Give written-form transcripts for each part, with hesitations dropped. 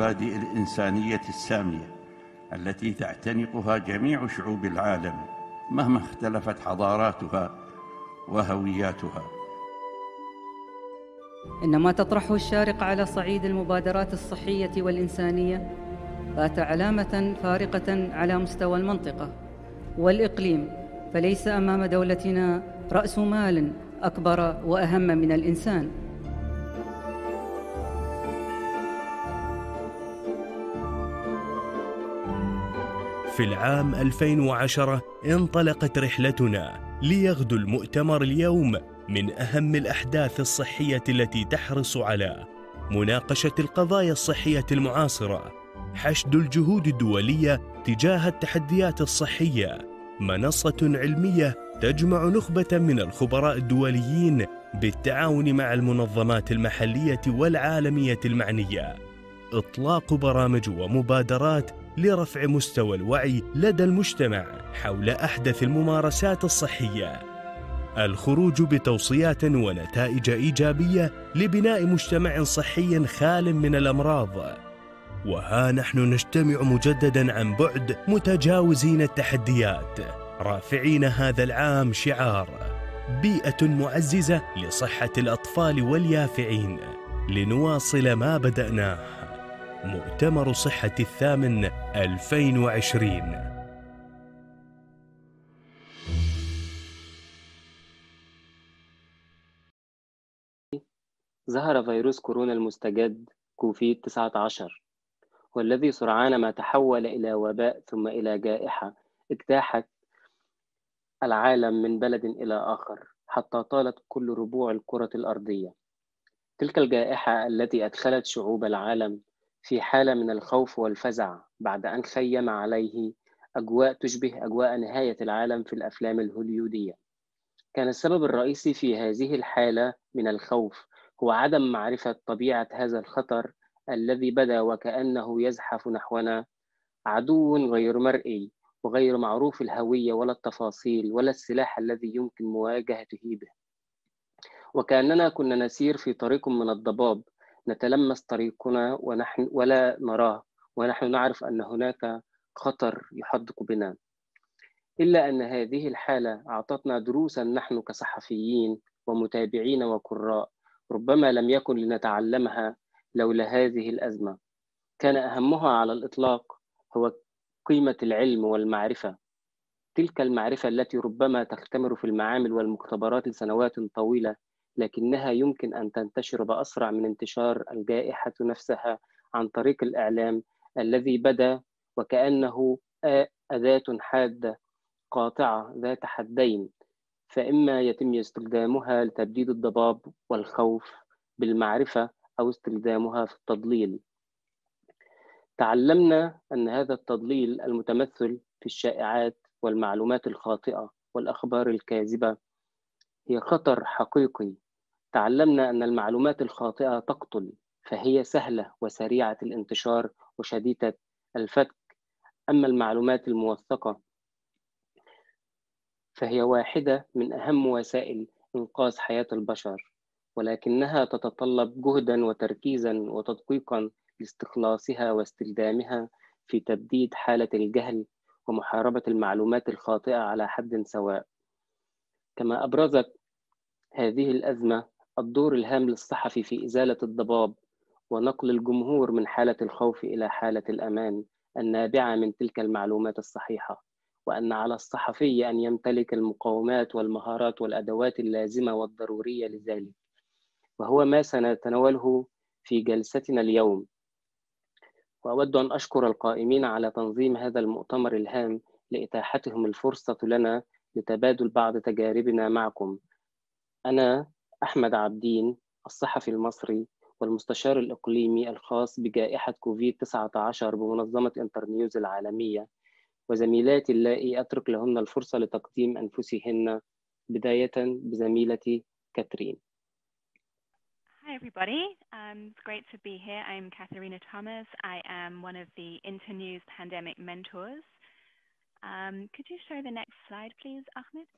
المبادئ الإنسانية السامية التي تعتنقها جميع شعوب العالم مهما اختلفت حضاراتها وهوياتها. إن ما تطرحه الشارقة على صعيد المبادرات الصحية والإنسانية بات علامة فارقة على مستوى المنطقة والإقليم، فليس أمام دولتنا رأس مال أكبر وأهم من الإنسان. في العام 2010 انطلقت رحلتنا ليغدو المؤتمر اليوم من أهم الأحداث الصحية التي تحرص على مناقشة القضايا الصحية المعاصرة، حشد الجهود الدولية تجاه التحديات الصحية، منصة علمية تجمع نخبة من الخبراء الدوليين بالتعاون مع المنظمات المحلية والعالمية المعنية، إطلاق برامج ومبادرات لرفع مستوى الوعي لدى المجتمع حول أحدث الممارسات الصحية، الخروج بتوصيات ونتائج إيجابية لبناء مجتمع صحي خال من الأمراض. وها نحن نجتمع مجددا عن بعد متجاوزين التحديات، رافعين هذا العام شعار بيئة معززة لصحة الأطفال واليافعين، لنواصل ما بدأناه. مؤتمر صحة الثامن 2020. ظهر فيروس كورونا المستجد كوفيد-19، والذي سرعان ما تحول إلى وباء ثم إلى جائحة اجتاحت العالم من بلد إلى آخر حتى طالت كل ربوع الكرة الأرضية. تلك الجائحة التي أدخلت شعوب العالم في حالة من الخوف والفزع بعد أن خيم عليه أجواء تشبه أجواء نهاية العالم في الأفلام الهوليودية. كان السبب الرئيسي في هذه الحالة من الخوف هو عدم معرفة طبيعة هذا الخطر الذي بدا وكأنه يزحف نحونا، عدو غير مرئي وغير معروف الهوية ولا التفاصيل ولا السلاح الذي يمكن مواجهته به. وكأننا كنا نسير في طريق من الضباب، نتلمس طريقنا ونحن ولا نراه، ونحن نعرف أن هناك خطر يحدق بنا. إلا أن هذه الحالة أعطتنا دروسا نحن كصحفيين ومتابعين وقراء ربما لم يكن لنتعلمها لولا هذه الأزمة. كان أهمها على الإطلاق هو قيمة العلم والمعرفة، تلك المعرفة التي ربما تختمر في المعامل والمختبرات لسنوات طويلة، لكنها يمكن أن تنتشر بأسرع من انتشار الجائحة نفسها عن طريق الإعلام الذي بدا وكأنه أداة حادة قاطعة ذات حدين، فإما يتم استخدامها لتبديد الضباب والخوف بالمعرفة أو استخدامها في التضليل. تعلمنا أن هذا التضليل المتمثل في الشائعات والمعلومات الخاطئة والأخبار الكاذبة هي خطر حقيقي. تعلمنا أن المعلومات الخاطئة تقتل، فهي سهلة وسريعة الانتشار وشديدة الفتك، أما المعلومات الموثقة فهي واحدة من أهم وسائل إنقاذ حياة البشر، ولكنها تتطلب جهداً وتركيزاً وتدقيقاً لاستخلاصها واستخدامها في تبديد حالة الجهل ومحاربة المعلومات الخاطئة على حد سواء. كما أبرزت هذه الأزمة الدور الهام للصحفي في إزالة الضباب ونقل الجمهور من حالة الخوف إلى حالة الأمان النابعة من تلك المعلومات الصحيحة، وأن على الصحفي أن يمتلك المقومات والمهارات والأدوات اللازمة والضرورية لذلك، وهو ما سنتناوله في جلستنا اليوم. وأود أن أشكر القائمين على تنظيم هذا المؤتمر الهام لإتاحتهم الفرصة لنا لتبادل بعض تجاربنا معكم. أنا أحمد عابدين، الصحفي المصري والمستشار الإقليمي الخاص بجائحة كوفيد-19 بمنظمة انترنيوز العالمية، وزميلاتي اللائي أترك لهن الفرصة لتقديم أنفسهن، بداية بزميلتي كاترين. Hi everybody, it's great to be here. I'm Katharina Thomas. I am one of the Internews pandemic mentors. Could you show the next slide please, Ahmed?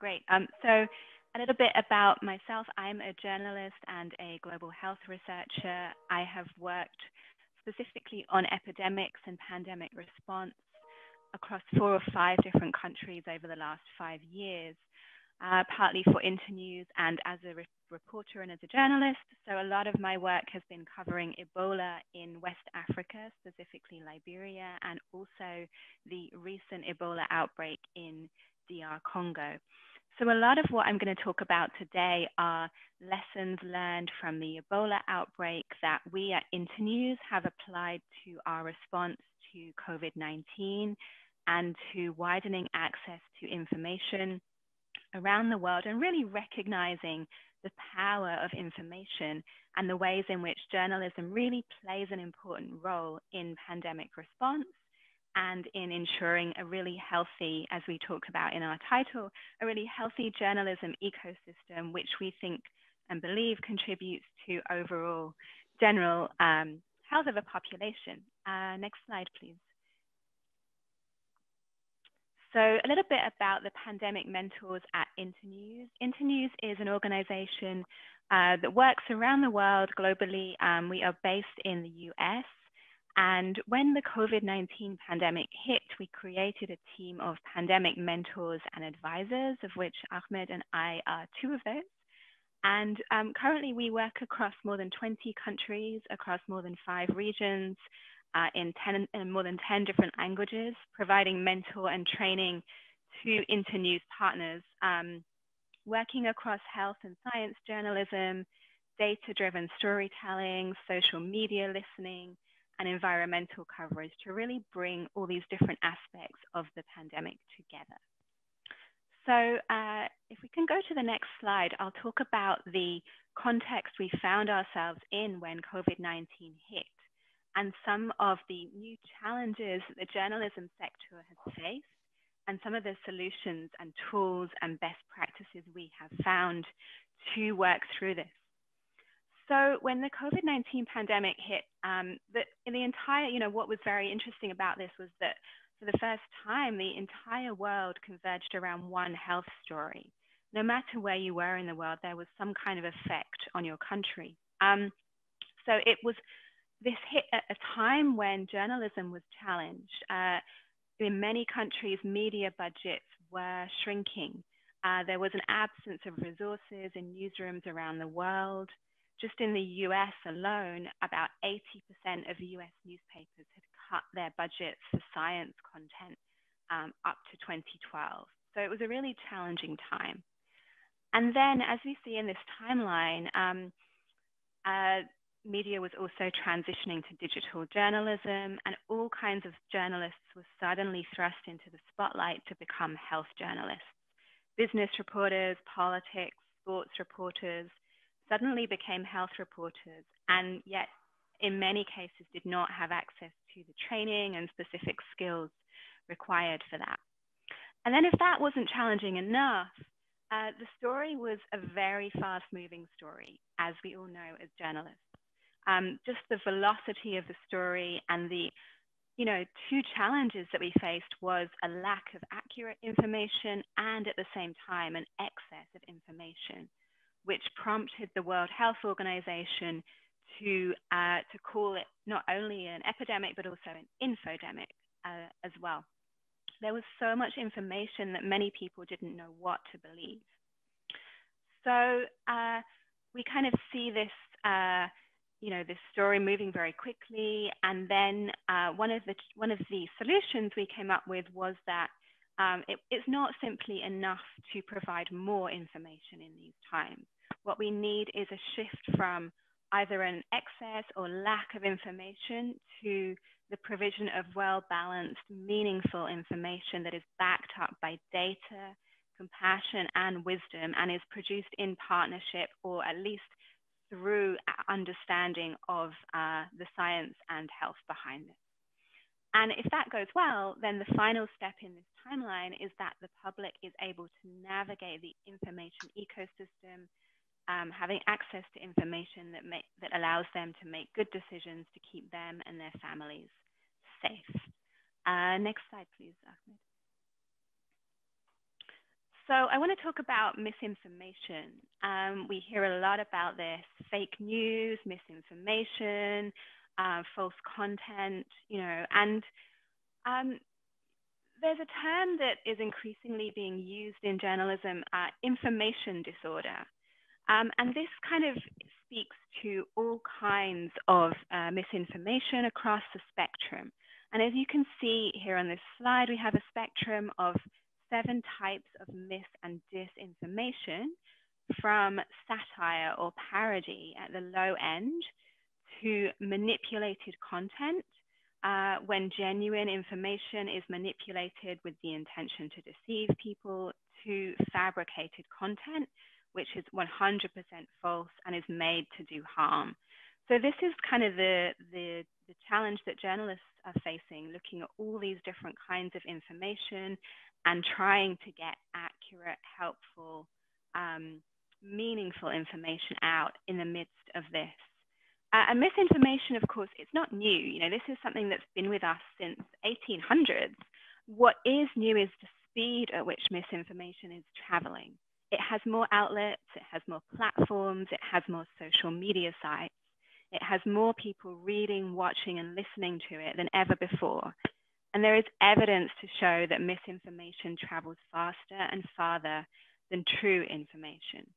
Great. So A little bit about myself. I'm a journalist and a global health researcher. I have worked specifically on epidemics and pandemic response across 4 or 5 different countries over the last 5 years, partly for Internews and as a reporter and as a journalist. So a lot of my work has been covering Ebola in West Africa, specifically Liberia, and also the recent Ebola outbreak in DR Congo. So a lot of what I'm going to talk about today are lessons learned from the Ebola outbreak that we at Internews have applied to our response to COVID-19 and to widening access to information around the world, and really recognizing the power of information and the ways in which journalism really plays an important role in pandemic response and in ensuring a really healthy, as we talked about in our title, a really healthy journalism ecosystem, which we think and believe contributes to overall general health of a population. Next slide, please. So a little bit about the pandemic mentors at Internews. Internews is an organization that works around the world globally. We are based in the US. And when the COVID-19 pandemic hit, we created a team of pandemic mentors and advisors, of which Ahmed and I are 2 of those. And currently we work across more than 20 countries, across more than 5 regions, in more than 10 different languages, providing mentor and training to Internews partners, working across health and science journalism, data-driven storytelling, social media listening, and environmental coverage to really bring all these different aspects of the pandemic together. So if we can go to the next slide, I'll talk about the context we found ourselves in when COVID-19 hit and some of the new challenges that the journalism sector has faced and some of the solutions and tools and best practices we have found to work through this. So when the COVID-19 pandemic hit, what was very interesting about this was that for the first time, the entire world converged around one health story. No matter where you were in the world, there was some kind of effect on your country. This hit at a time when journalism was challenged. In many countries, media budgets were shrinking. There was an absence of resources in newsrooms around the world. Just in the US alone, about 80% of US newspapers had cut their budgets for science content up to 2012. So it was a really challenging time. And then, as we see in this timeline, media was also transitioning to digital journalism, and all kinds of journalists were suddenly thrust into the spotlight to become health journalists. Business reporters, politics, sports reporters suddenly became health reporters, and yet in many cases did not have access to the training and specific skills required for that. And then if that wasn't challenging enough, the story was a very fast-moving story, as we all know as journalists. Just the velocity of the story and the 2 challenges that we faced was a lack of accurate information and at the same time an excess of information, which prompted the World Health Organization to call it not only an epidemic, but also an infodemic as well. There was so much information that many people didn't know what to believe. So we kind of see this, this story moving very quickly. And then one of the solutions we came up with was that it's not simply enough to provide more information in these times. What we need is a shift from either an excess or lack of information to the provision of well-balanced, meaningful information that is backed up by data, compassion, and wisdom, and is produced in partnership or at least through understanding of the science and health behind it. And if that goes well, then the final step in this timeline is that the public is able to navigate the information ecosystem, having access to information that allows them to make good decisions to keep them and their families safe. Next slide, please, Ahmed. So I want to talk about misinformation. We hear a lot about this: fake news, misinformation, false content, and there's a term that is increasingly being used in journalism, information disorder. And this kind of speaks to all kinds of misinformation across the spectrum. And as you can see here on this slide, we have a spectrum of 7 types of mis and disinformation, from satire or parody at the low end to manipulated content, when genuine information is manipulated with the intention to deceive people, to fabricated content, which is 100% false and is made to do harm. So this is kind of the challenge that journalists are facing, looking at all these different kinds of information and trying to get accurate, helpful, meaningful information out in the midst of this. And misinformation, of course, it's not new. This is something that's been with us since 1800s. What is new is the speed at which misinformation is traveling. It has more outlets, it has more platforms, it has more social media sites. It has more people reading, watching, and listening to it than ever before. And there is evidence to show that misinformation travels faster and farther than true information.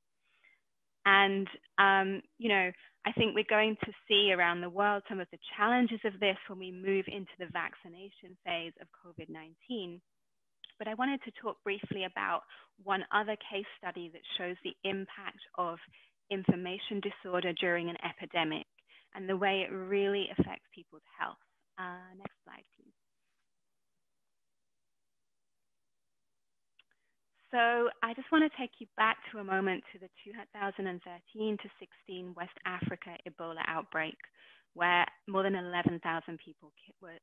And, I think we're going to see around the world some of the challenges of this when we move into the vaccination phase of COVID-19. But I wanted to talk briefly about one other case study that shows the impact of information disorder during an epidemic and the way it really affects people's health. Next slide, please. So I just want to take you back to a moment to the 2013 to 16 West Africa Ebola outbreak, where more than 11,000 people were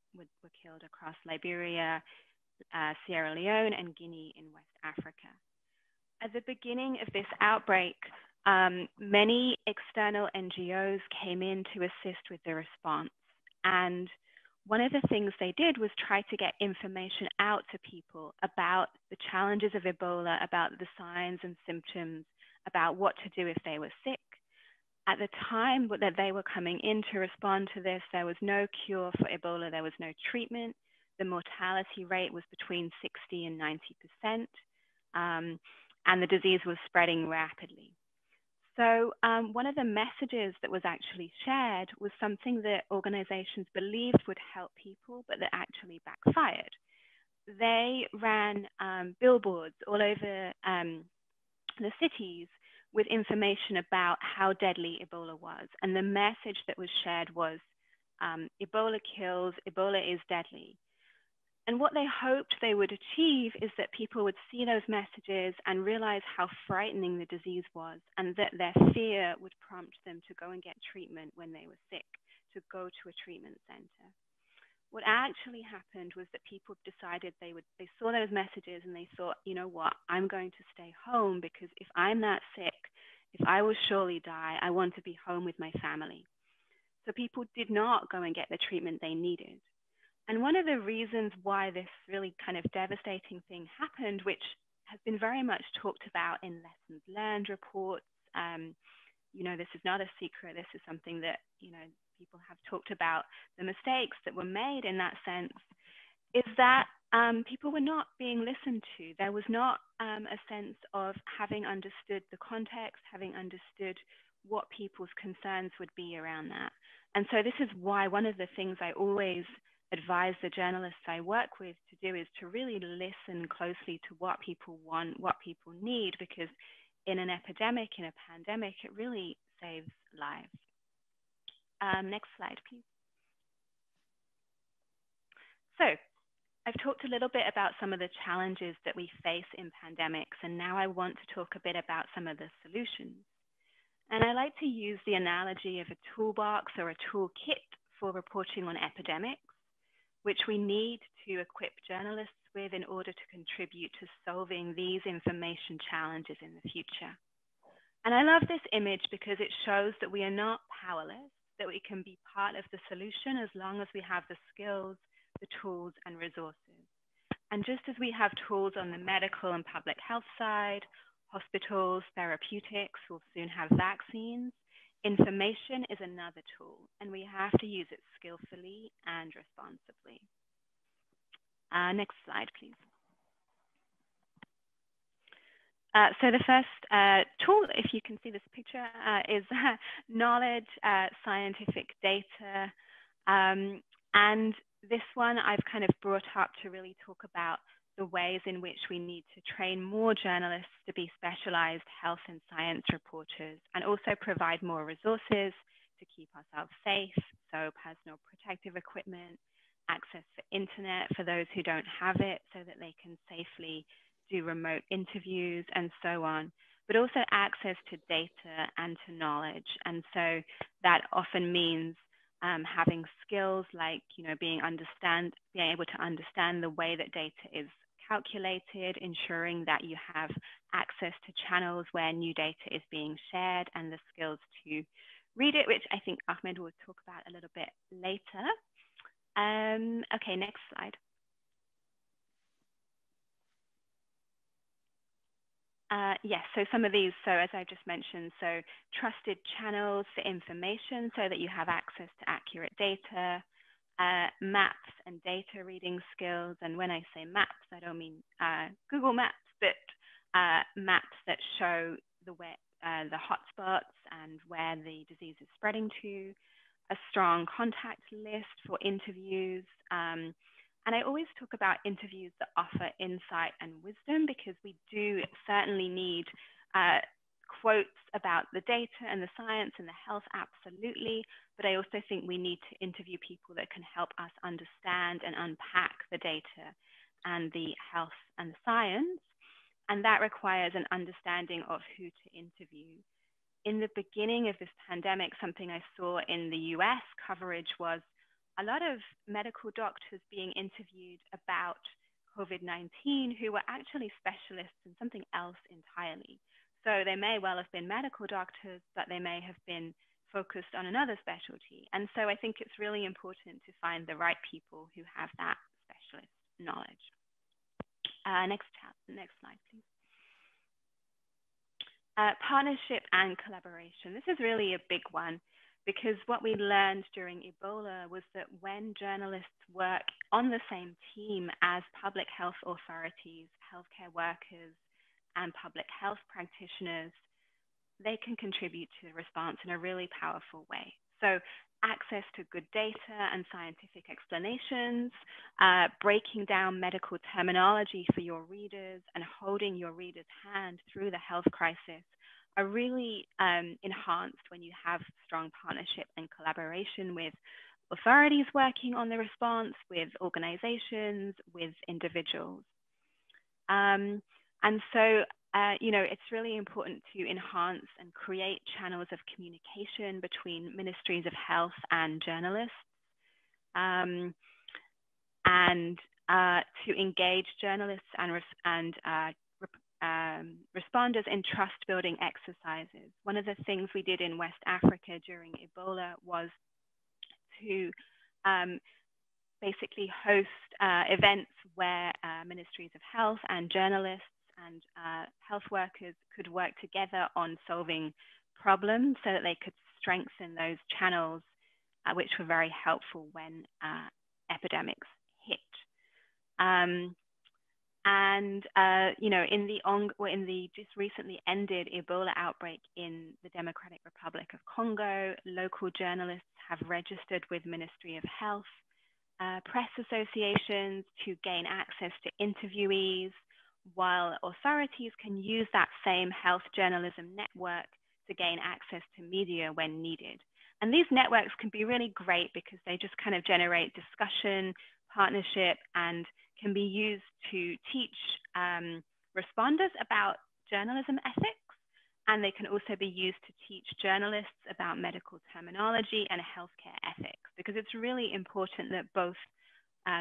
killed across Liberia, Sierra Leone, and Guinea in West Africa. At the beginning of this outbreak, many external NGOs came in to assist with the response. And one of the things they did was try to get information out to people about the challenges of Ebola, about the signs and symptoms, about what to do if they were sick. At the time that they were coming in to respond to this, there was no cure for Ebola, there was no treatment. The mortality rate was between 60 and 90%, and the disease was spreading rapidly. So one of the messages that was actually shared was something that organizations believed would help people, but that actually backfired. They ran billboards all over the cities with information about how deadly Ebola was. And the message that was shared was, Ebola kills, Ebola is deadly. And what they hoped they would achieve is that people would see those messages and realize how frightening the disease was, and that their fear would prompt them to go and get treatment when they were sick, to go to a treatment center. What actually happened was that people decided they saw those messages and they thought, you know what, I'm going to stay home because if I'm that sick, if I will surely die, I want to be home with my family. So people did not go and get the treatment they needed. And one of the reasons why this really kind of devastating thing happened, which has been very much talked about in lessons learned reports, this is not a secret, this is something that, people have talked about, the mistakes that were made in that sense, is that people were not being listened to. There was not a sense of having understood the context, having understood what people's concerns would be around that. And so this is why one of the things I always advise the journalists I work with to do is to really listen closely to what people want, what people need, because in an epidemic, in a pandemic, it really saves lives. Next slide, please. So I've talked a little bit about some of the challenges that we face in pandemics, and now I want to talk a bit about some of the solutions. And I like to use the analogy of a toolbox or a toolkit for reporting on epidemics, which we need to equip journalists with in order to contribute to solving these information challenges in the future. And I love this image because it shows that we are not powerless, that we can be part of the solution as long as we have the skills, the tools, and resources. And just as we have tools on the medical and public health side, hospitals, therapeutics will soon have vaccines, information is another tool, and we have to use it skillfully and responsibly. Next slide, please. So the first tool, if you can see this picture, is knowledge, scientific data. And this one I've kind of brought up to really talk about the ways in which we need to train more journalists to be specialized health and science reporters, and also provide more resources to keep ourselves safe. So personal protective equipment, access to internet for those who don't have it so that they can safely do remote interviews and so on, but also access to data and to knowledge. And so that often means having skills like, being able to understand the way that data is calculated, ensuring that you have access to channels where new data is being shared, and the skills to read it, which I think Ahmed will talk about a little bit later. Okay, next slide. Yes, so some of these, so as I just mentioned, so trusted channels for information so that you have access to accurate data, maps and data reading skills. And when I say maps, I don't mean Google Maps, but maps that show the hotspots and where the disease is spreading to, a strong contact list for interviews. And I always talk about interviews that offer insight and wisdom, because we do certainly need quotes about the data and the science and the health, absolutely. But I also think we need to interview people that can help us understand and unpack the data and the health and the science. And that requires an understanding of who to interview. In the beginning of this pandemic, something I saw in the US coverage was a lot of medical doctors being interviewed about COVID-19 who were actually specialists in something else entirely. So they may well have been medical doctors, but they may have been focused on another specialty. And so I think it's really important to find the right people who have that specialist knowledge. Next slide, please. Partnership and collaboration. This is really a big one, because what we learned during Ebola was that when journalists work on the same team as public health authorities, healthcare workers, and public health practitioners, they can contribute to the response in a really powerful way. So access to good data and scientific explanations, breaking down medical terminology for your readers, and holding your readers' hand through the health crisis are really enhanced when you have strong partnership and collaboration with authorities working on the response, with organizations, with individuals. And so, it's really important to enhance and create channels of communication between ministries of health and journalists, and to engage journalists and responders in trust-building exercises. One of the things we did in West Africa during Ebola was to basically host events where ministries of health and journalists and health workers could work together on solving problems so that they could strengthen those channels, which were very helpful when epidemics hit. In the just recently ended Ebola outbreak in the Democratic Republic of Congo, local journalists have registered with Ministry of Health, press associations to gain access to interviewees, while authorities can use that same health journalism network to gain access to media when needed. And these networks can be really great because they just kind of generate discussion, partnership, and can be used to teach responders about journalism ethics. And they can also be used to teach journalists about medical terminology and healthcare ethics, because it's really important that both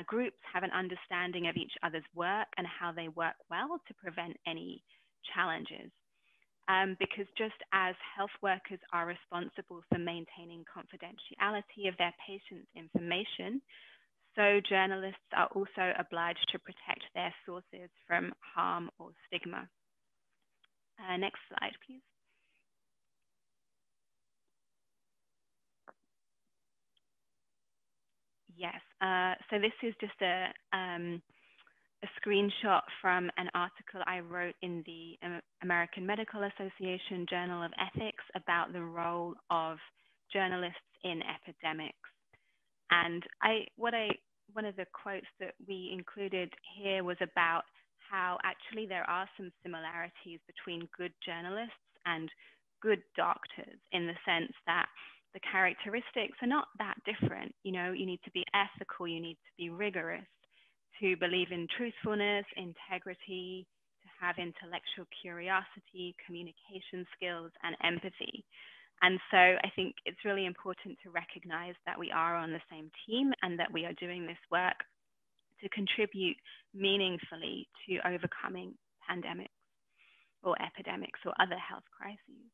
groups have an understanding of each other's work and how they work well to prevent any challenges. Because just as health workers are responsible for maintaining confidentiality of their patients' information, so journalists are also obliged to protect their sources from harm or stigma. Next slide, please. Yes, so this is just a screenshot from an article I wrote in the American Medical Association Journal of Ethics about the role of journalists in epidemics. And one of the quotes that we included here was about how actually there are some similarities between good journalists and good doctors, in the sense that the characteristics are not that different. You know, you need to be ethical, you need to be rigorous, to believe in truthfulness, integrity, to have intellectual curiosity, communication skills, and empathy. And so I think it's really important to recognize that we are on the same team and that we are doing this work to contribute meaningfully to overcoming pandemics or epidemics or other health crises.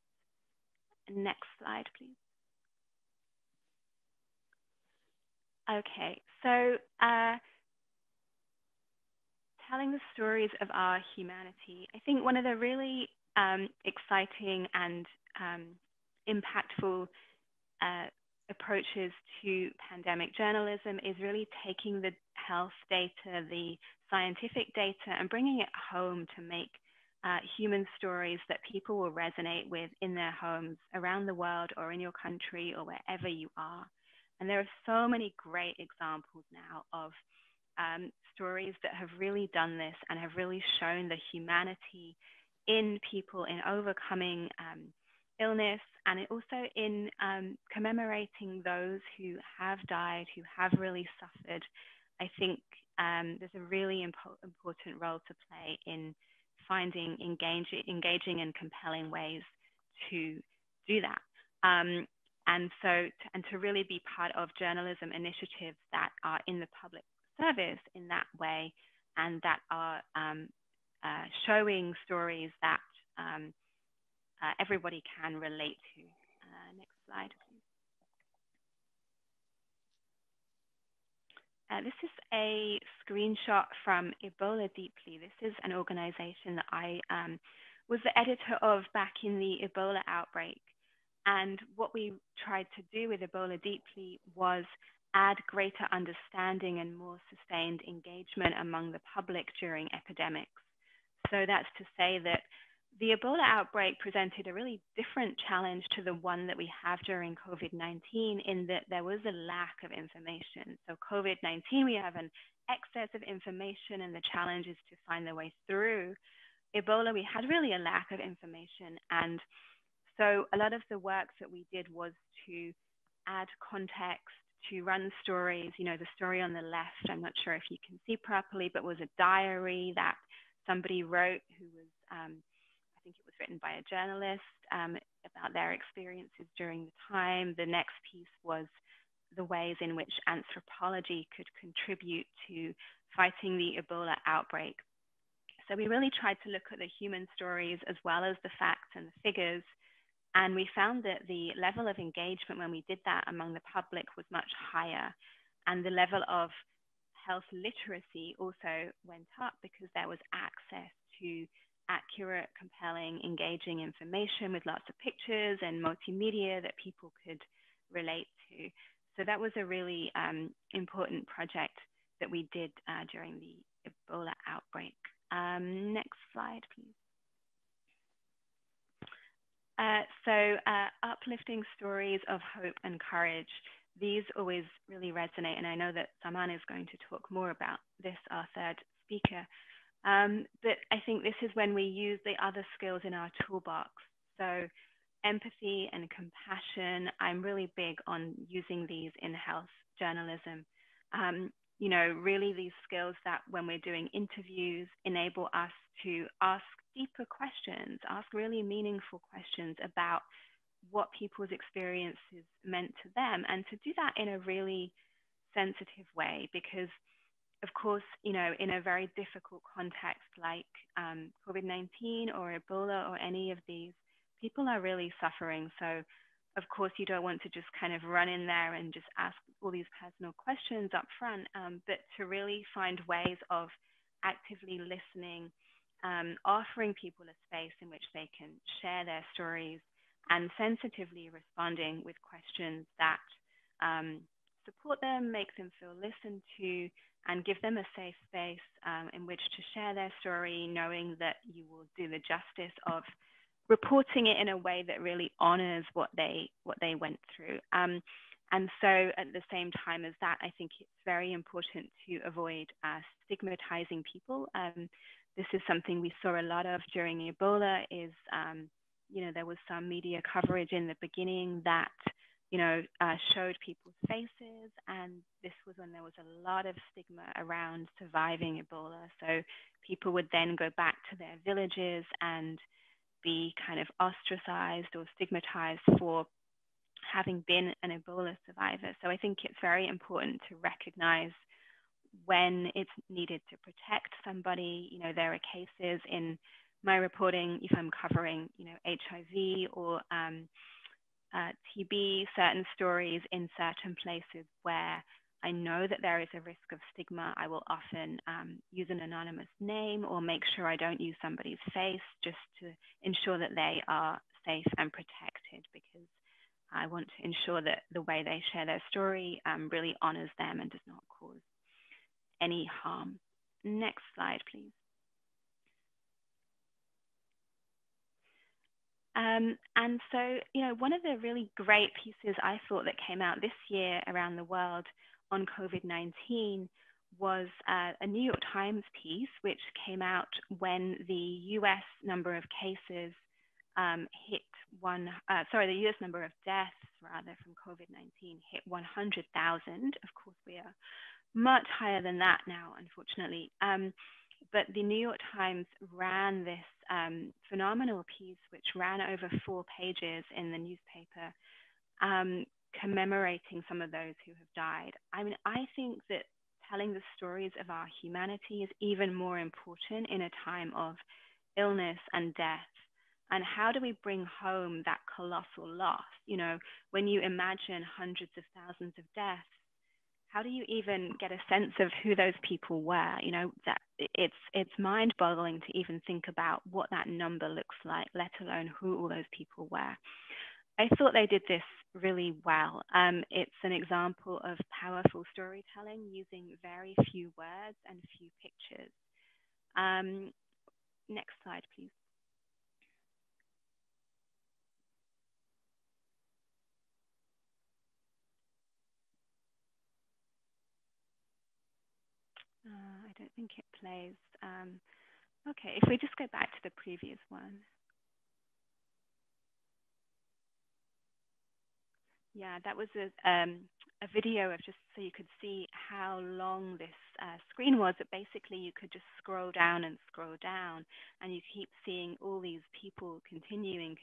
Next slide, please. Okay, so telling the stories of our humanity, I think one of the really exciting and impactful approaches to pandemic journalism is really taking the health data, the scientific data, and bringing it home to make human stories that people will resonate with in their homes around the world or in your country or wherever you are. And there are so many great examples now of stories that have really done this and have really shown the humanity in people in overcoming illness, and also in commemorating those who have died, who have really suffered. I think there's a really important role to play in finding engaging and compelling ways to do that. And to really be part of journalism initiatives that are in the public service in that way, and that are showing stories that everybody can relate to. Next slide, please. This is a screenshot from Ebola Deeply. This is an organization that I was the editor of back in the Ebola outbreak. And what we tried to do with Ebola Deeply was add greater understanding and more sustained engagement among the public during epidemics. So that's to say that the Ebola outbreak presented a really different challenge to the one that we have during COVID-19, in that there was a lack of information. So COVID-19, we have an excess of information, and the challenge is to find the way through. Ebola, we had really a lack of information. And so a lot of the work that we did was to add context, to run stories. You know, the story on the left, I'm not sure if you can see properly, but was a diary that somebody wrote who was, I think it was written by a journalist, about their experiences during the time. The next piece was the ways in which anthropology could contribute to fighting the Ebola outbreak. So we really tried to look at the human stories as well as the facts and the figures. And we found that the level of engagement when we did that among the public was much higher. And the level of health literacy also went up because there was access to accurate, compelling, engaging information with lots of pictures and multimedia that people could relate to. So that was a really important project that we did during the Ebola outbreak. Next slide, please. Uplifting stories of hope and courage. These always really resonate, and I know that Saman is going to talk more about this, our third speaker. But I think this is when we use the other skills in our toolbox. So empathy and compassion, I'm really big on using these in health journalism. You know, really these skills that when we're doing interviews enable us to ask deeper questions, ask really meaningful questions about what people's experiences meant to them, and to do that in a really sensitive way, because of course, you know, in a very difficult context like COVID-19 or Ebola or any of these, people are really suffering. So of course, you don't want to just kind of run in there and just ask all these personal questions up front, but to really find ways of actively listening, offering people a space in which they can share their stories, and sensitively responding with questions that support them, make them feel listened to, and give them a safe space in which to share their story, knowing that you will do the justice of reporting it in a way that really honors what they went through. And so at the same time as that, I think it's very important to avoid stigmatizing people. This is something we saw a lot of during Ebola is, there was some media coverage in the beginning that, showed people's faces. And this was when there was a lot of stigma around surviving Ebola. So people would then go back to their villages and be kind of ostracized or stigmatized for having been an Ebola survivor. So I think it's very important to recognize when it's needed to protect somebody. There are cases in my reporting, if I'm covering, HIV or TB, certain stories in certain places where I know that there is a risk of stigma, I will often use an anonymous name or make sure I don't use somebody's face just to ensure that they are safe and protected, because I want to ensure that the way they share their story really honors them and does not cause any harm. Next slide, please. And so, one of the really great pieces I thought that came out this year around the world on COVID-19 was a New York Times piece, which came out when the US number of cases hit the US number of deaths rather from COVID-19 hit 100,000. Of course, we are much higher than that now, unfortunately. But the New York Times ran this phenomenal piece, which ran over 4 pages in the newspaper, commemorating some of those who have died. I mean, I think that telling the stories of our humanity is even more important in a time of illness and death. And how do we bring home that colossal loss? When you imagine hundreds of thousands of deaths, how do you even get a sense of who those people were? That it's mind-boggling to even think about what that number looks like, let alone who all those people were. I thought they did this really well. It's an example of powerful storytelling using very few words and few pictures. Next slide, please. I don't think it plays. Okay, if we just go back to the previous one. Yeah, that was a video of just so you could see how long this screen was. That basically you could just scroll down and you keep seeing all these people continuing.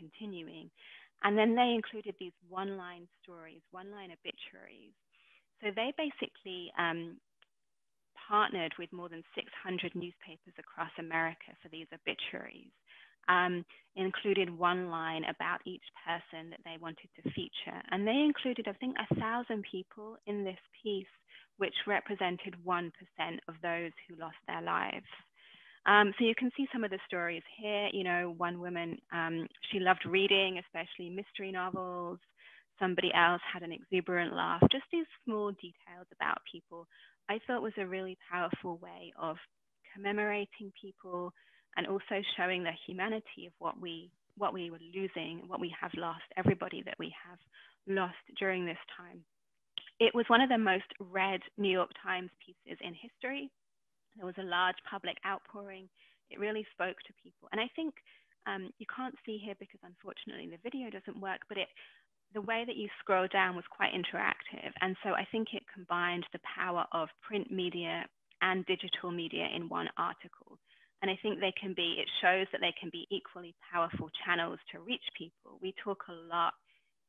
And then they included these one-line stories, one-line obituaries. So they basically partnered with more than 600 newspapers across America for these obituaries. Included one line about each person that they wanted to feature. And they included, I think, 1,000 people in this piece, which represented 1% of those who lost their lives. So you can see some of the stories here. One woman, she loved reading, especially mystery novels. Somebody else had an exuberant laugh. Just these small details about people I thought was a really powerful way of commemorating people and also showing the humanity of what we were losing, what we have lost, everybody that we have lost during this time. It was one of the most read New York Times pieces in history. There was a large public outpouring. It really spoke to people. And I think you can't see here because unfortunately the video doesn't work, but the way that you scroll down was quite interactive. And so I think it combined the power of print media and digital media in one article. And I think it shows that they can be equally powerful channels to reach people. We talk a lot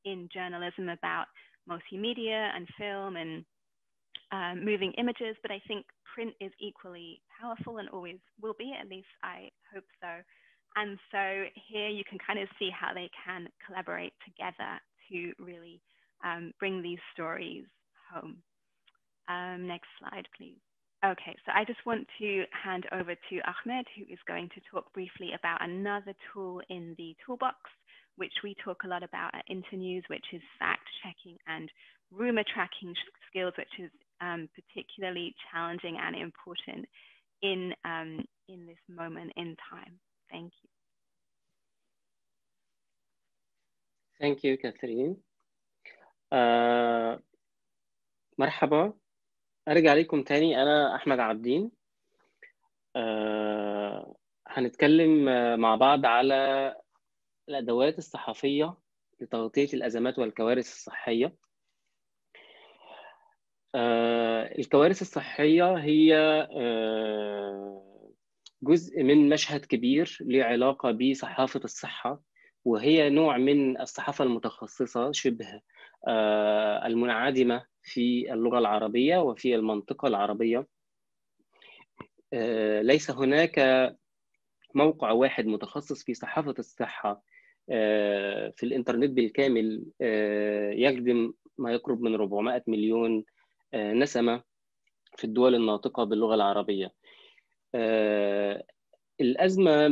in journalism about multimedia and film and moving images, but I think print is equally powerful and always will be, at least I hope so. And so here you can kind of see how they can collaborate together to really bring these stories home. Next slide, please. Okay, so I just want to hand over to Ahmed, who is going to talk briefly about another tool in the toolbox, which we talk a lot about at Internews, which is fact-checking and rumor tracking skills, which is particularly challenging and important in this moment in time. Thank you. Thank you, Catherine. مرحبا، أرجع لكم تاني. أنا أحمد عابدين. هنتكلم مع بعض على الأدوات الصحفية لتغطية الأزمات والكوارث الصحية. الكوارث الصحية هي جزء من مشهد كبير له علاقة بصحافة الصحة، وهي نوع من الصحافة المتخصصة شبه المنعدمة في اللغة العربية وفي المنطقة العربية. ليس هناك موقع واحد متخصص في صحافة الصحة في الإنترنت بالكامل يخدم ما يقرب من 400 مليون نسمة في الدول الناطقة باللغة العربية. الأزمة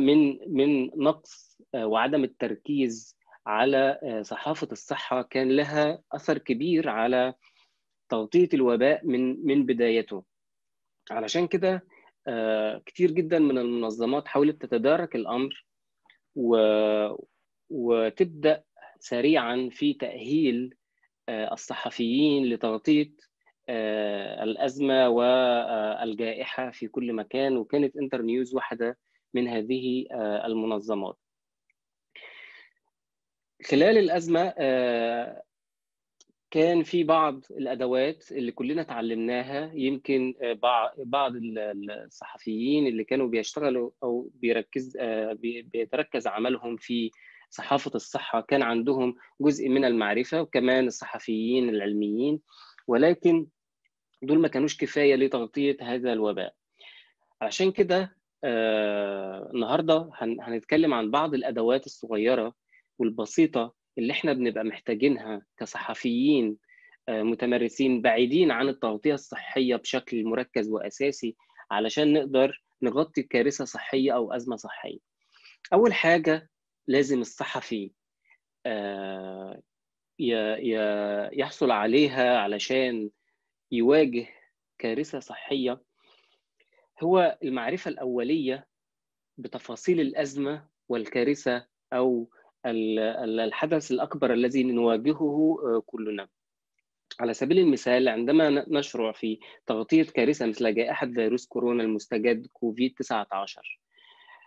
من نقص وعدم التركيز على صحافة الصحة كان لها أثر كبير على تغطية الوباء من بدايته. علشان كده كتير جدا من المنظمات حاولت تتدارك الأمر وتبدأ سريعا في تأهيل الصحفيين لتغطية الأزمة والجائحة في كل مكان، وكانت انترنيوز واحدة من هذه المنظمات. خلال الأزمة كان في بعض الأدوات اللي كلنا تعلمناها. يمكن بعض الصحفيين اللي كانوا بيشتغلوا أو بيتركز عملهم في صحافة الصحة كان عندهم جزء من المعرفة، وكمان الصحفيين العلميين، ولكن دول ما كانوش كفاية لتغطية هذا الوباء. عشان كده النهاردة هنتكلم عن بعض الأدوات الصغيرة والبسيطة اللي احنا بنبقى محتاجينها كصحفيين متمرسين بعيدين عن التغطية الصحية بشكل مركز وأساسي علشان نقدر نغطي كارثة صحية أو أزمة صحية. أول حاجة لازم الصحفي يحصل عليها علشان يواجه كارثة صحية هو المعرفة الأولية بتفاصيل الأزمة والكارثة أو الحدث الأكبر الذي نواجهه كلنا. على سبيل المثال، عندما نشرع في تغطية كارثة مثل جائحة فيروس كورونا المستجد كوفيد-19،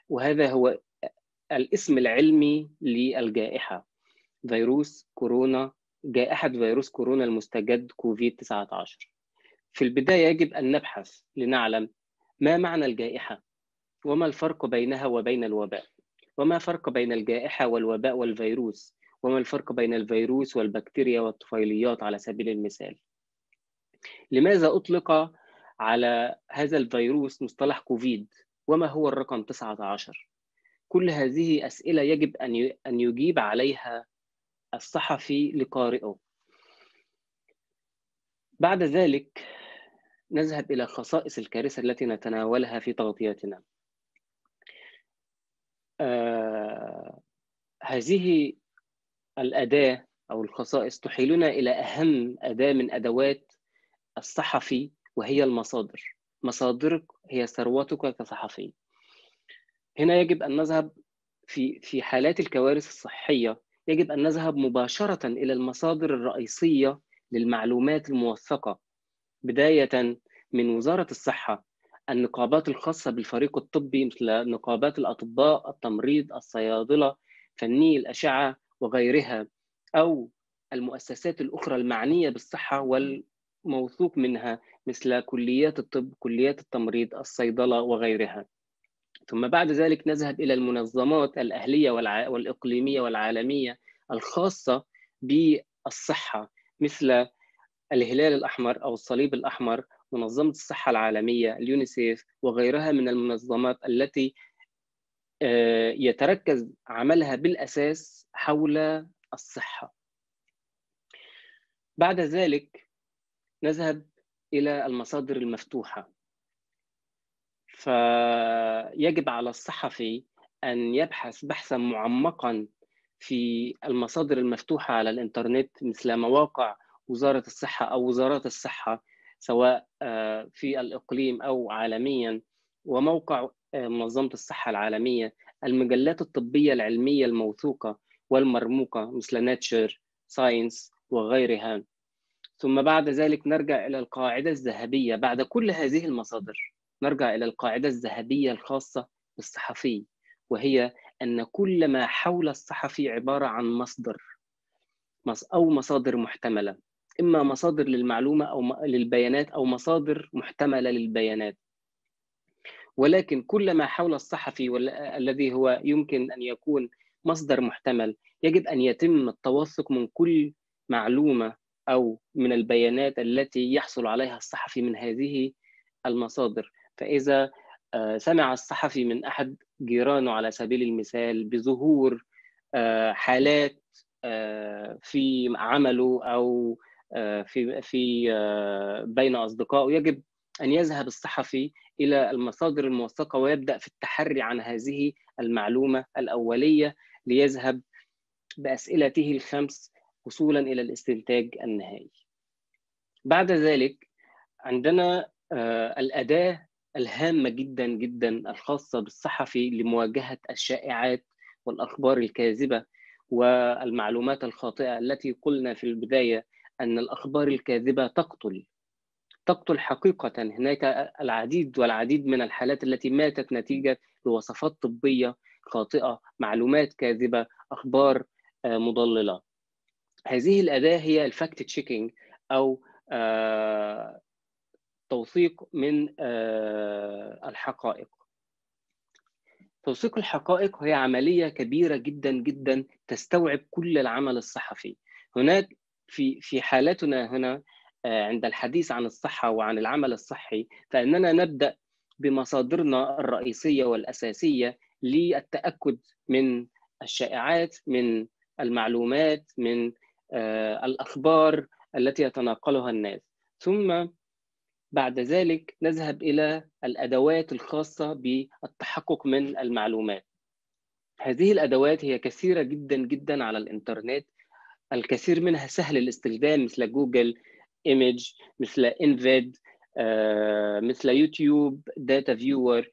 وهذا هو الاسم العلمي للجائحة، فيروس كورونا، جائحة فيروس كورونا المستجد كوفيد-19. في البداية يجب أن نبحث لنعلم ما معنى الجائحة، وما الفرق بينها وبين الوباء، وما الفرق بين الجائحة والوباء والفيروس، وما الفرق بين الفيروس والبكتيريا والطفيليات على سبيل المثال. لماذا أطلق على هذا الفيروس مصطلح كوفيد، وما هو الرقم 19؟ كل هذه أسئلة يجب أن يجيب عليها الصحفي لقارئه. بعد ذلك نذهب إلى خصائص الكارثة التي نتناولها في تغطيتنا. هذه الأداة أو الخصائص تحيلنا إلى أهم أداة من أدوات الصحفي، وهي المصادر. مصادرك هي ثروتك كصحفي. هنا يجب أن نذهب في حالات الكوارث الصحية، يجب أن نذهب مباشرة إلى المصادر الرئيسية للمعلومات الموثقة، بداية من وزارة الصحة، النقابات الخاصة بالفريق الطبي مثل نقابات الأطباء، التمريض، الصيادلة، فني الأشعة وغيرها، أو المؤسسات الأخرى المعنية بالصحة والموثوق منها مثل كليات الطب، كليات التمريض، الصيدلة وغيرها. ثم بعد ذلك نذهب إلى المنظمات الأهلية والإقليمية والعالمية الخاصة بالصحة مثل الهلال الأحمر أو الصليب الأحمر، منظمة الصحة العالمية، اليونيسيف وغيرها من المنظمات التي يتركز عملها بالأساس حول الصحة. بعد ذلك نذهب إلى المصادر المفتوحة. فيجب على الصحفي أن يبحث بحثاً معمقاً في المصادر المفتوحة على الإنترنت، مثل مواقع وزارة الصحة أو وزارات الصحة سواء في الإقليم أو عالمياً، وموقع منظمة الصحة العالمية، المجلات الطبية العلمية الموثوقة والمرموقة مثل ناتشر، ساينس وغيرها. ثم بعد ذلك نرجع إلى القاعدة الذهبية. بعد كل هذه المصادر نرجع إلى القاعدة الذهبية الخاصة بالصحفي، وهي أن كل ما حول الصحفي عبارة عن مصدر أو مصادر محتملة، إما مصادر للمعلومة أو للبيانات أو مصادر محتملة للبيانات. ولكن كل ما حول الصحفي الذي هو يمكن أن يكون مصدر محتمل، يجب أن يتم التوثق من كل معلومة أو من البيانات التي يحصل عليها الصحفي من هذه المصادر. فإذا سمع الصحفي من أحد جيرانه على سبيل المثال بظهور حالات في عمله أو في بين أصدقائه، يجب أن يذهب الصحفي إلى المصادر الموثقة ويبدأ في التحري عن هذه المعلومة الأولية ليذهب بأسئلته الخمس وصولا إلى الاستنتاج النهائي. بعد ذلك عندنا الأداة الهامة جدا جدا الخاصة بالصحفي لمواجهة الشائعات والأخبار الكاذبة والمعلومات الخاطئة التي قلنا في البداية أن الأخبار الكاذبة تقتل حقيقة. هناك العديد والعديد من الحالات التي ماتت نتيجة لوصفات طبية خاطئة، معلومات كاذبة، أخبار مضللة. هذه الأداة هي الفاكت تشيكينج أو توثيق من الحقائق. توثيق الحقائق هي عملية كبيرة جدا جدا تستوعب كل العمل الصحفي. هناك في حالتنا هنا عند الحديث عن الصحة وعن العمل الصحي، فإننا نبدأ بمصادرنا الرئيسية والأساسية للتأكد من الشائعات، من المعلومات، من الأخبار التي يتناقلها الناس. ثم بعد ذلك نذهب إلى الأدوات الخاصة بالتحقق من المعلومات. هذه الأدوات هي كثيرة جدا جدا على الإنترنت، الكثير منها سهل الاستخدام مثل جوجل إيميج، مثل إنفيد، مثل يوتيوب داتا فيور.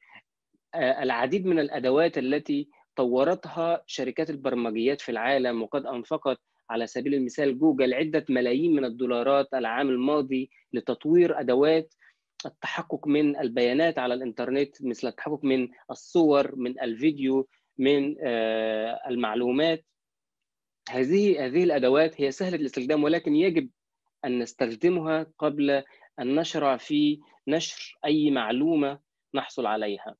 العديد من الأدوات التي طورتها شركات البرمجيات في العالم، وقد أنفقت على سبيل المثال جوجل عدة ملايين من الدولارات العام الماضي لتطوير أدوات التحقق من البيانات على الإنترنت، مثل التحقق من الصور، من الفيديو، من المعلومات. هذه الأدوات هي سهلة الاستخدام، ولكن يجب أن نستخدمها قبل أن نشرع في نشر أي معلومة نحصل عليها.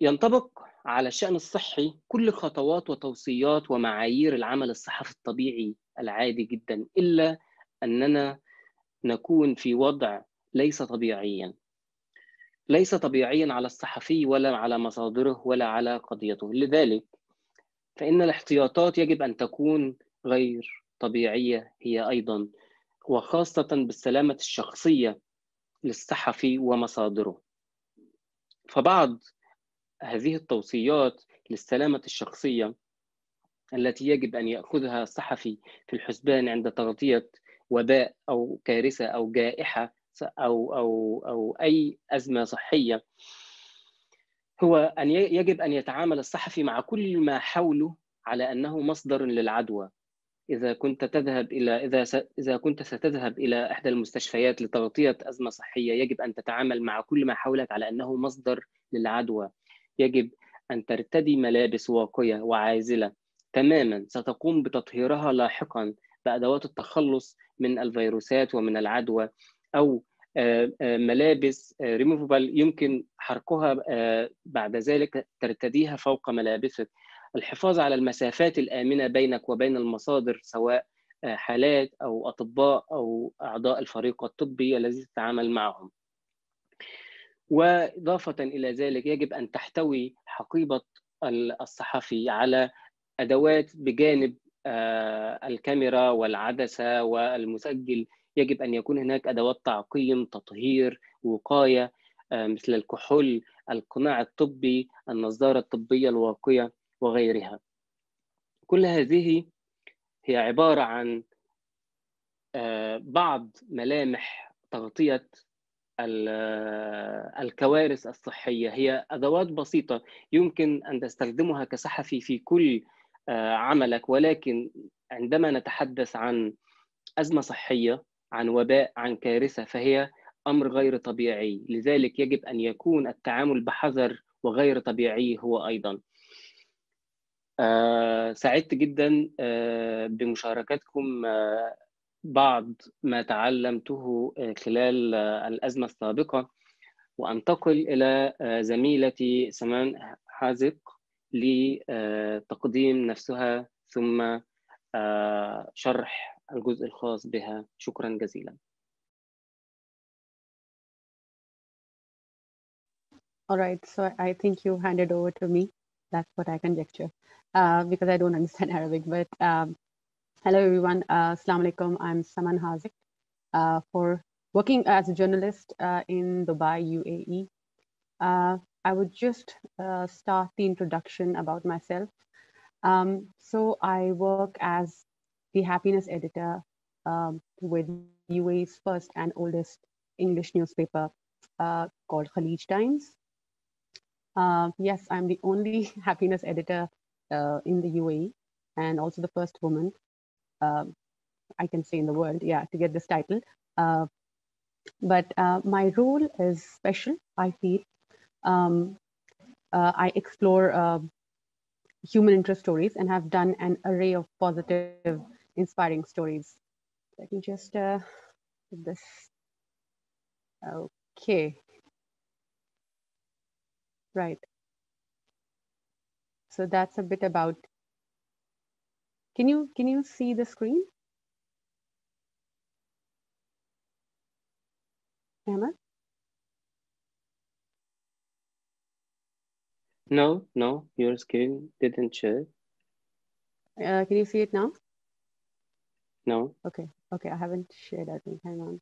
ينطبق على الشأن الصحي كل خطوات وتوصيات ومعايير العمل الصحفي الطبيعي العادي جدا، إلا أننا نكون في وضع ليس طبيعيا، ليس طبيعيا على الصحفي ولا على مصادره ولا على قضيته. لذلك فإن الاحتياطات يجب أن تكون غير طبيعية هي أيضا، وخاصة بالسلامة الشخصية للصحفي ومصادره. فبعض هذه التوصيات للسلامة الشخصية التي يجب أن يأخذها الصحفي في الحسبان عند تغطية وباء أو كارثة أو جائحة أو أي أزمة صحية، هو أن يجب أن يتعامل الصحفي مع كل ما حوله على أنه مصدر للعدوى. إذا كنت ستذهب إلى إحدى المستشفيات لتغطية أزمة صحية، يجب أن تتعامل مع كل ما حولك على أنه مصدر للعدوى. يجب أن ترتدي ملابس واقية وعازلة تماما ستقوم بتطهيرها لاحقا بأدوات التخلص من الفيروسات ومن العدوى، أو ملابس ريموفبل يمكن حرقها بعد ذلك ترتديها فوق ملابسك. الحفاظ على المسافات الآمنة بينك وبين المصادر، سواء حالات أو أطباء أو أعضاء الفريق الطبي الذي تتعامل معهم. وإضافة إلى ذلك يجب أن تحتوي حقيبة الصحفي على أدوات بجانب الكاميرا والعدسة والمسجل يجب أن يكون هناك أدوات تعقيم، تطهير، وقاية مثل الكحول، القناع الطبي، النظارة الطبية الواقية وغيرها. كل هذه هي عبارة عن بعض ملامح تغطية الكوارث الصحية. هي أدوات بسيطة يمكن أن تستخدمها كصحفي في كل عملك، ولكن عندما نتحدث عن أزمة صحية، عن وباء، عن كارثة، فهي أمر غير طبيعي. لذلك يجب أن يكون التعامل بحذر وغير طبيعي هو أيضا. سعدت جدا بمشاركتكم بعض ما تعلمته خلال الأزمة السابقة، وأنتقل إلى زميلتي سمان حازق لتقديم نفسها ثم شرح الجزء الخاص بها. شكرا جزيلا. All right, so I think you handed over to me. That's what I conjecture, because I don't understand Arabic. But hello, everyone. Assalamu alaikum. I'm Saman Hazik, for working as a journalist in Dubai, UAE. I would just start the introduction about myself. So I work as the happiness editor with UAE's first and oldest English newspaper called Khalij Times. Yes, I'm the only happiness editor in the UAE, and also the first woman, I can say, in the world, yeah, to get this title. But my role is special, I feel. I explore human interest stories and have done an array of positive, inspiring stories. Let me just put this. Okay. Right. So that's a bit about. Can you see the screen? Emma? No, your screen didn't share. Can you see it now? No. Okay, I haven't shared, I think. Hang on.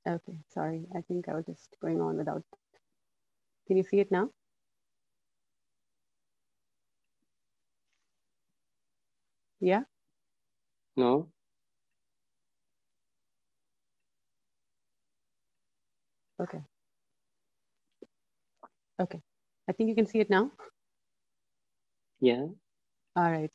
Okay, sorry. I think I was just going on without. Can you see it now? Yeah? No. Okay. I think you can see it now. Yeah. All right.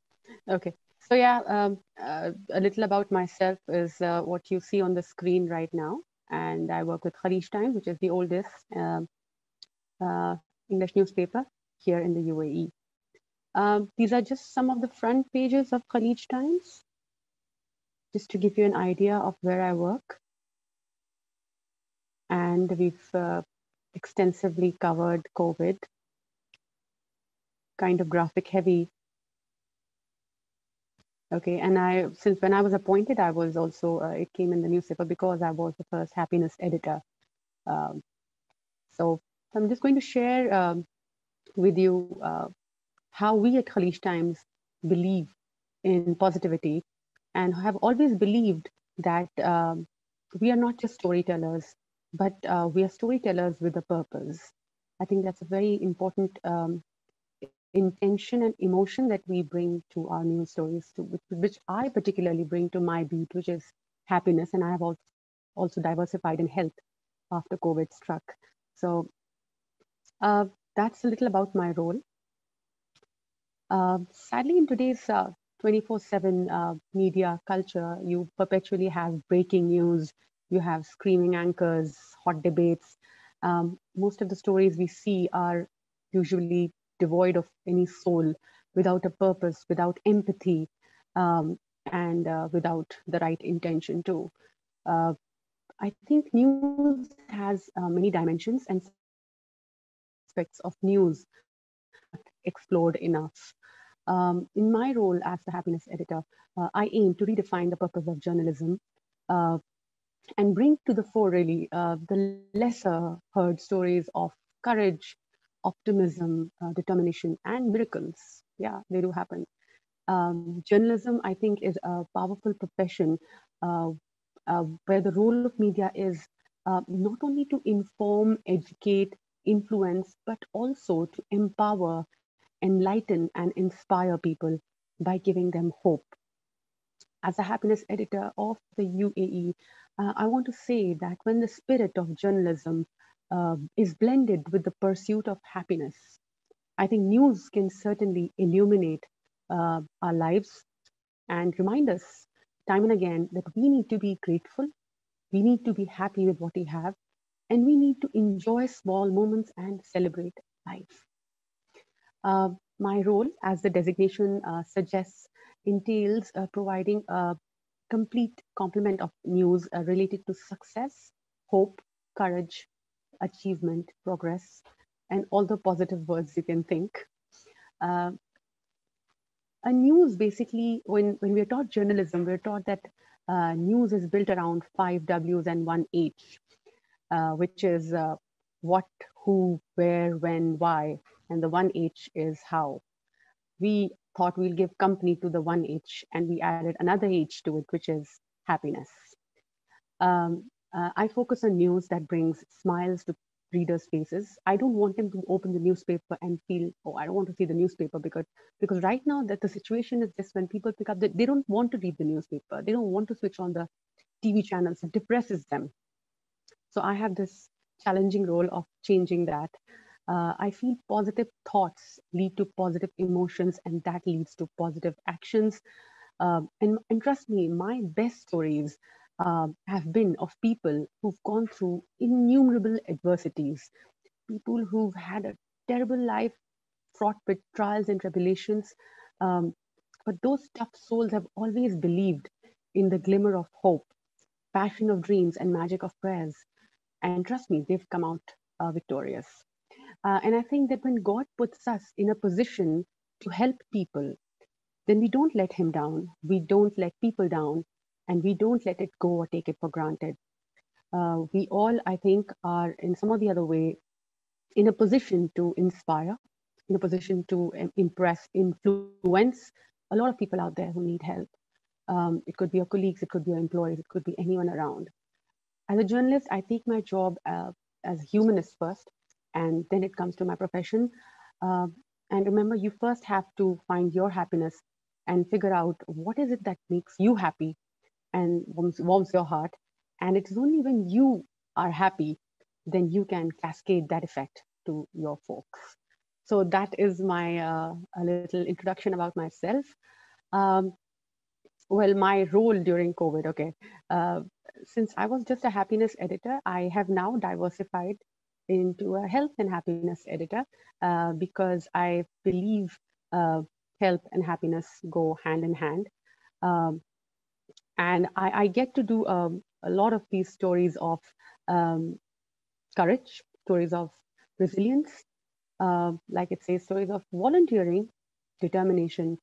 Okay. So yeah, a little about myself is what you see on the screen right now. And I work with Khalij Times, which is the oldest English newspaper here in the UAE. These are just some of the front pages of Khalij Times, just to give you an idea of where I work. And we've extensively covered COVID, kind of graphic heavy. Okay, and since when I was appointed, I was also, it came in the newspaper because I was the first happiness editor. So I'm just going to share with you how we at Khalij Times believe in positivity and have always believed that we are not just storytellers, but we are storytellers with a purpose. I think that's a very important intention and emotion that we bring to our news stories, which I particularly bring to my beat, which is happiness. And I have also diversified in health after COVID struck. So that's a little about my role. Sadly, in today's 24/7 media culture, you perpetually have breaking news, you have screaming anchors, hot debates. Most of the stories we see are usually devoid of any soul, without a purpose, without empathy, and without the right intention too. I think news has many dimensions and aspects of news explored enough. In my role as the happiness editor, I aim to redefine the purpose of journalism and bring to the fore really the lesser heard stories of courage, optimism, determination, and miracles. Yeah, they do happen. Journalism, I think, is a powerful profession uh, where the role of media is not only to inform, educate, influence, but also to empower, enlighten, and inspire people by giving them hope. As a happiness editor of the UAE, I want to say that when the spirit of journalism is blended with the pursuit of happiness, I think news can certainly illuminate our lives and remind us time and again that we need to be grateful, we need to be happy with what we have, and we need to enjoy small moments and celebrate life. My role, as the designation suggests, entails providing a complete complement of news related to success, hope, courage, achievement, progress, and all the positive words you can think. Uh, a news basically, when we're taught journalism, we're taught that news is built around 5 W's and 1 H, which is what, who, where, when, why, and the 1 H is how. We thought we'll give company to the 1 H, and we added another H to it, which is happiness. I focus on news that brings smiles to readers' faces. I don't want them to open the newspaper and feel, oh, I don't want to see the newspaper, because right now that the situation is this: when people pick up, they don't want to read the newspaper. They don't want to switch on the TV channels. It depresses them. So I have this challenging role of changing that. I feel positive thoughts lead to positive emotions, and that leads to positive actions. And trust me, my best stories have been of people who've gone through innumerable adversities, people who've had a terrible life fraught with trials and tribulations. Um, but those tough souls have always believed in the glimmer of hope, passion of dreams, and magic of prayers. And trust me, they've come out victorious. And I think that when God puts us in a position to help people, then we don't let him down. We don't let people down, and we don't let it go or take it for granted. We all, I think, are in some or the other way in a position to inspire, in a position to impress, influence a lot of people out there who need help. It could be your colleagues, it could be your employees, it could be anyone around. As a journalist, I take my job as humanist first, and then it comes to my profession. And remember, you first have to find your happiness and figure out what is it that makes you happy and warms your heart. And it's only when you are happy, then you can cascade that effect to your folks. So that is my a little introduction about myself. Um, well, my role during COVID, okay. Uh, since I was just a happiness editor, I have now diversified into a health and happiness editor because I believe health and happiness go hand in hand. Um, and I get to do a lot of these stories of um, courage, stories of resilience, like it says, stories of volunteering, determination,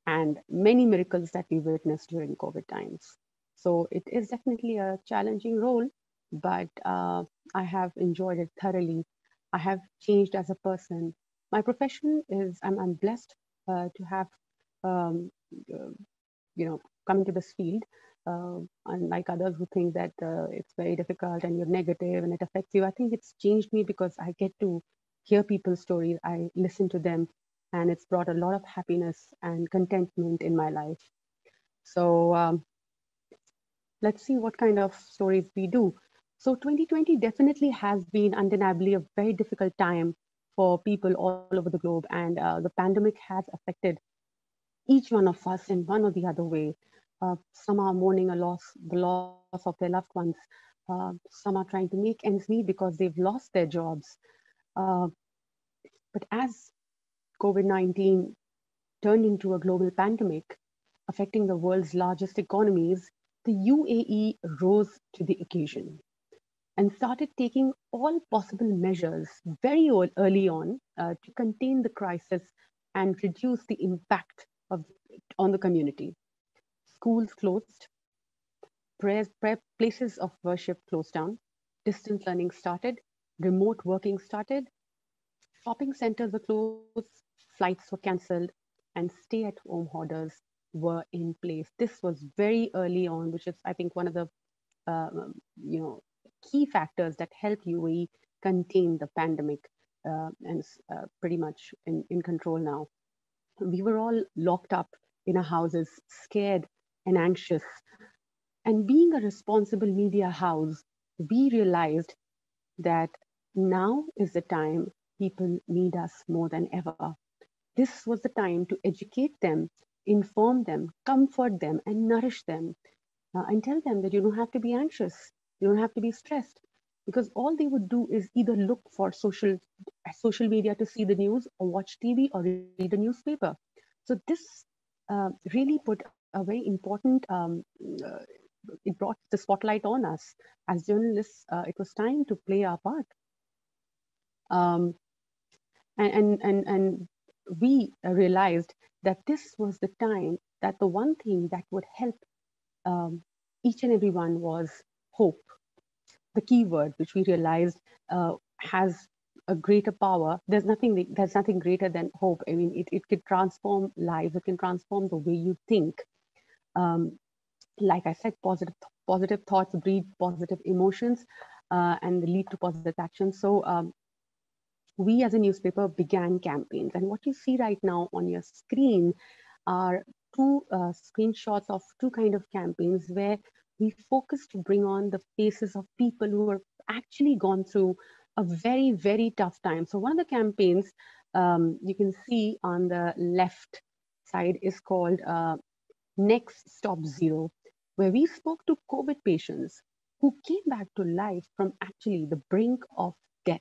and many miracles that we witnessed during COVID times. So it is definitely a challenging role, but I have enjoyed it thoroughly. I have changed as a person. My profession is, I'm blessed to have, um, uh, come into this field. Unlike others who think that it's very difficult and you're negative and it affects you, I think it's changed me because I get to hear people's stories. I listen to them, and it's brought a lot of happiness and contentment in my life. So let's see what kind of stories we do. So 2020 definitely has been undeniably a very difficult time for people all over the globe, and the pandemic has affected each one of us in one or the other way. Some are mourning the loss of their loved ones. Some are trying to make ends meet because they've lost their jobs. Uh, but as COVID-19 turned into a global pandemic affecting the world's largest economies, the UAE rose to the occasion and started taking all possible measures very early on to contain the crisis and reduce the impact on the community. Schools closed, places of worship closed down, distance learning started, remote working started, shopping centers were closed, flights were cancelled, and stay-at-home orders were in place. This was very early on, which is, I think, one of the key factors that helped UAE contain the pandemic and pretty much in control now. We were all locked up in our houses, scared and anxious. And being a responsible media house, we realized that now is the time people need us more than ever. This was the time to educate them, inform them, comfort them, and nourish them, and tell them that you don't have to be anxious, you don't have to be stressed, because all they would do is either look for social media to see the news, or watch TV, or read a newspaper. So this really put a very important, it brought the spotlight on us. As journalists, it was time to play our part. And we realized that this was the time that the one thing that would help each and every one was hope. The key word, which we realized has a greater power. There's nothing greater than hope. I mean, it can transform lives. It can transform the way you think. Like I said, positive thoughts breed positive emotions and lead to positive actions. So we as a newspaper began campaigns. And what you see right now on your screen are two screenshots of two kind of campaigns where we focused to bring on the faces of people who are actually gone through a very, very tough time. So one of the campaigns you can see on the left side is called Next Stop Zero, where we spoke to COVID patients who came back to life from actually the brink of death.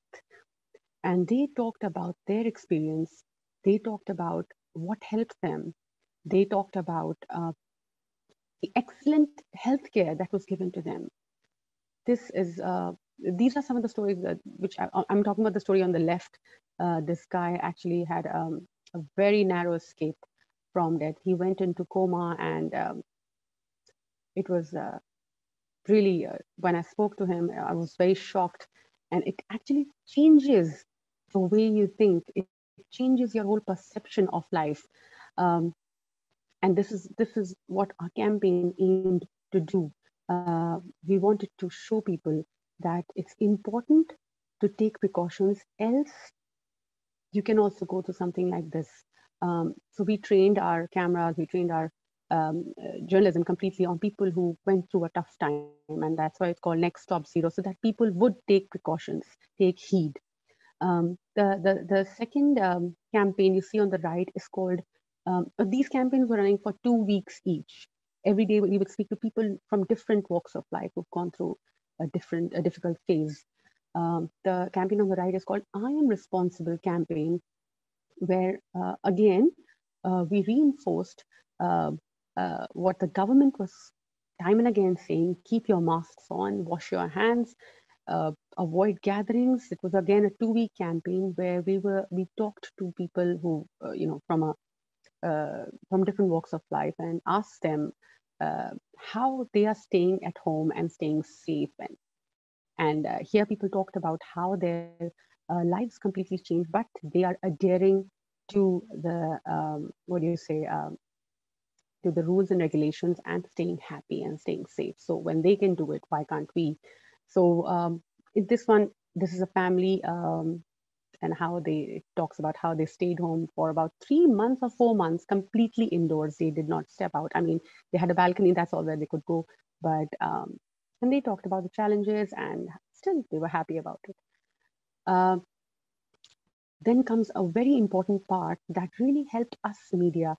And they talked about their experience. They talked about what helped them. They talked about the excellent healthcare that was given to them. These are some of the stories which I'm talking about. The story on the left. This guy actually had a very narrow escape from death. He went into coma, and it was really, when I spoke to him, I was very shocked. And it actually changes the way you think. It changes your whole perception of life. And this is what our campaign aimed to do. We wanted to show people that it's important to take precautions, else you can also go to something like this. So we trained our cameras, we trained our journalism completely on people who went through a tough time, and that's why it's called Next Stop Zero, so that people would take precautions, take heed. The second campaign you see on the right is called, these campaigns were running for 2 weeks each. Every day we would speak to people from different walks of life who've gone through a difficult phase. The campaign on the right is called I Am Responsible campaign, where again, we reinforced what the government was time and again saying: keep your masks on, wash your hands, avoid gatherings. It was again a 2-week campaign where we talked to people who from different walks of life and asked them how they are staying at home and staying safe. And here people talked about how their lives completely changed, but they are adhering to the to the rules and regulations and staying happy and staying safe. So when they can do it, why can't we? So in this one, this is a family and how it talks about how they stayed home for about 3 months or 4 months, completely indoors. They did not step out. I mean, they had a balcony, that's all where they could go. But, and they talked about the challenges, and still they were happy about it. Then comes a very important part that really helped us, media,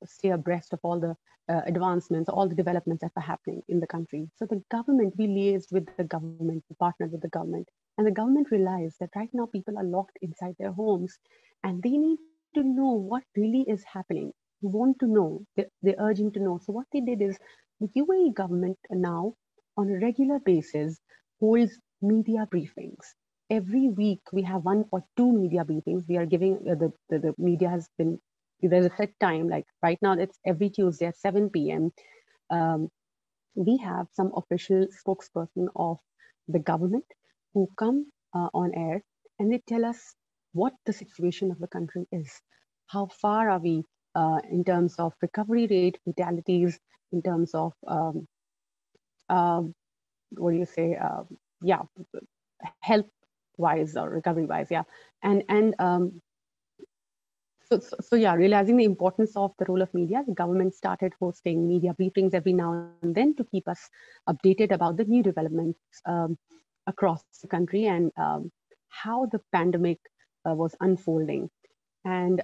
stay abreast of all the advancements, all the developments that were happening in the country. So the government, we liaised with the government, we partnered with the government, and the government realized that right now people are locked inside their homes and they need to know what really is happening. They want to know, they're urging to know. So what they did is, the UAE government now on a regular basis holds media briefings. Every week we have 1 or 2 media briefings. We are giving, the media has been, there's a set time, like right now it's every Tuesday at 7 p.m. We have some official spokesperson of the government who come on air, and they tell us what the situation of the country is. how far are we in terms of recovery rate, fatalities, in terms of what do you say? Yeah, health wise or recovery wise. Yeah, and so yeah, realizing the importance of the role of media, the government started hosting media briefings every now and then to keep us updated about the new developments across the country and how the pandemic was unfolding. And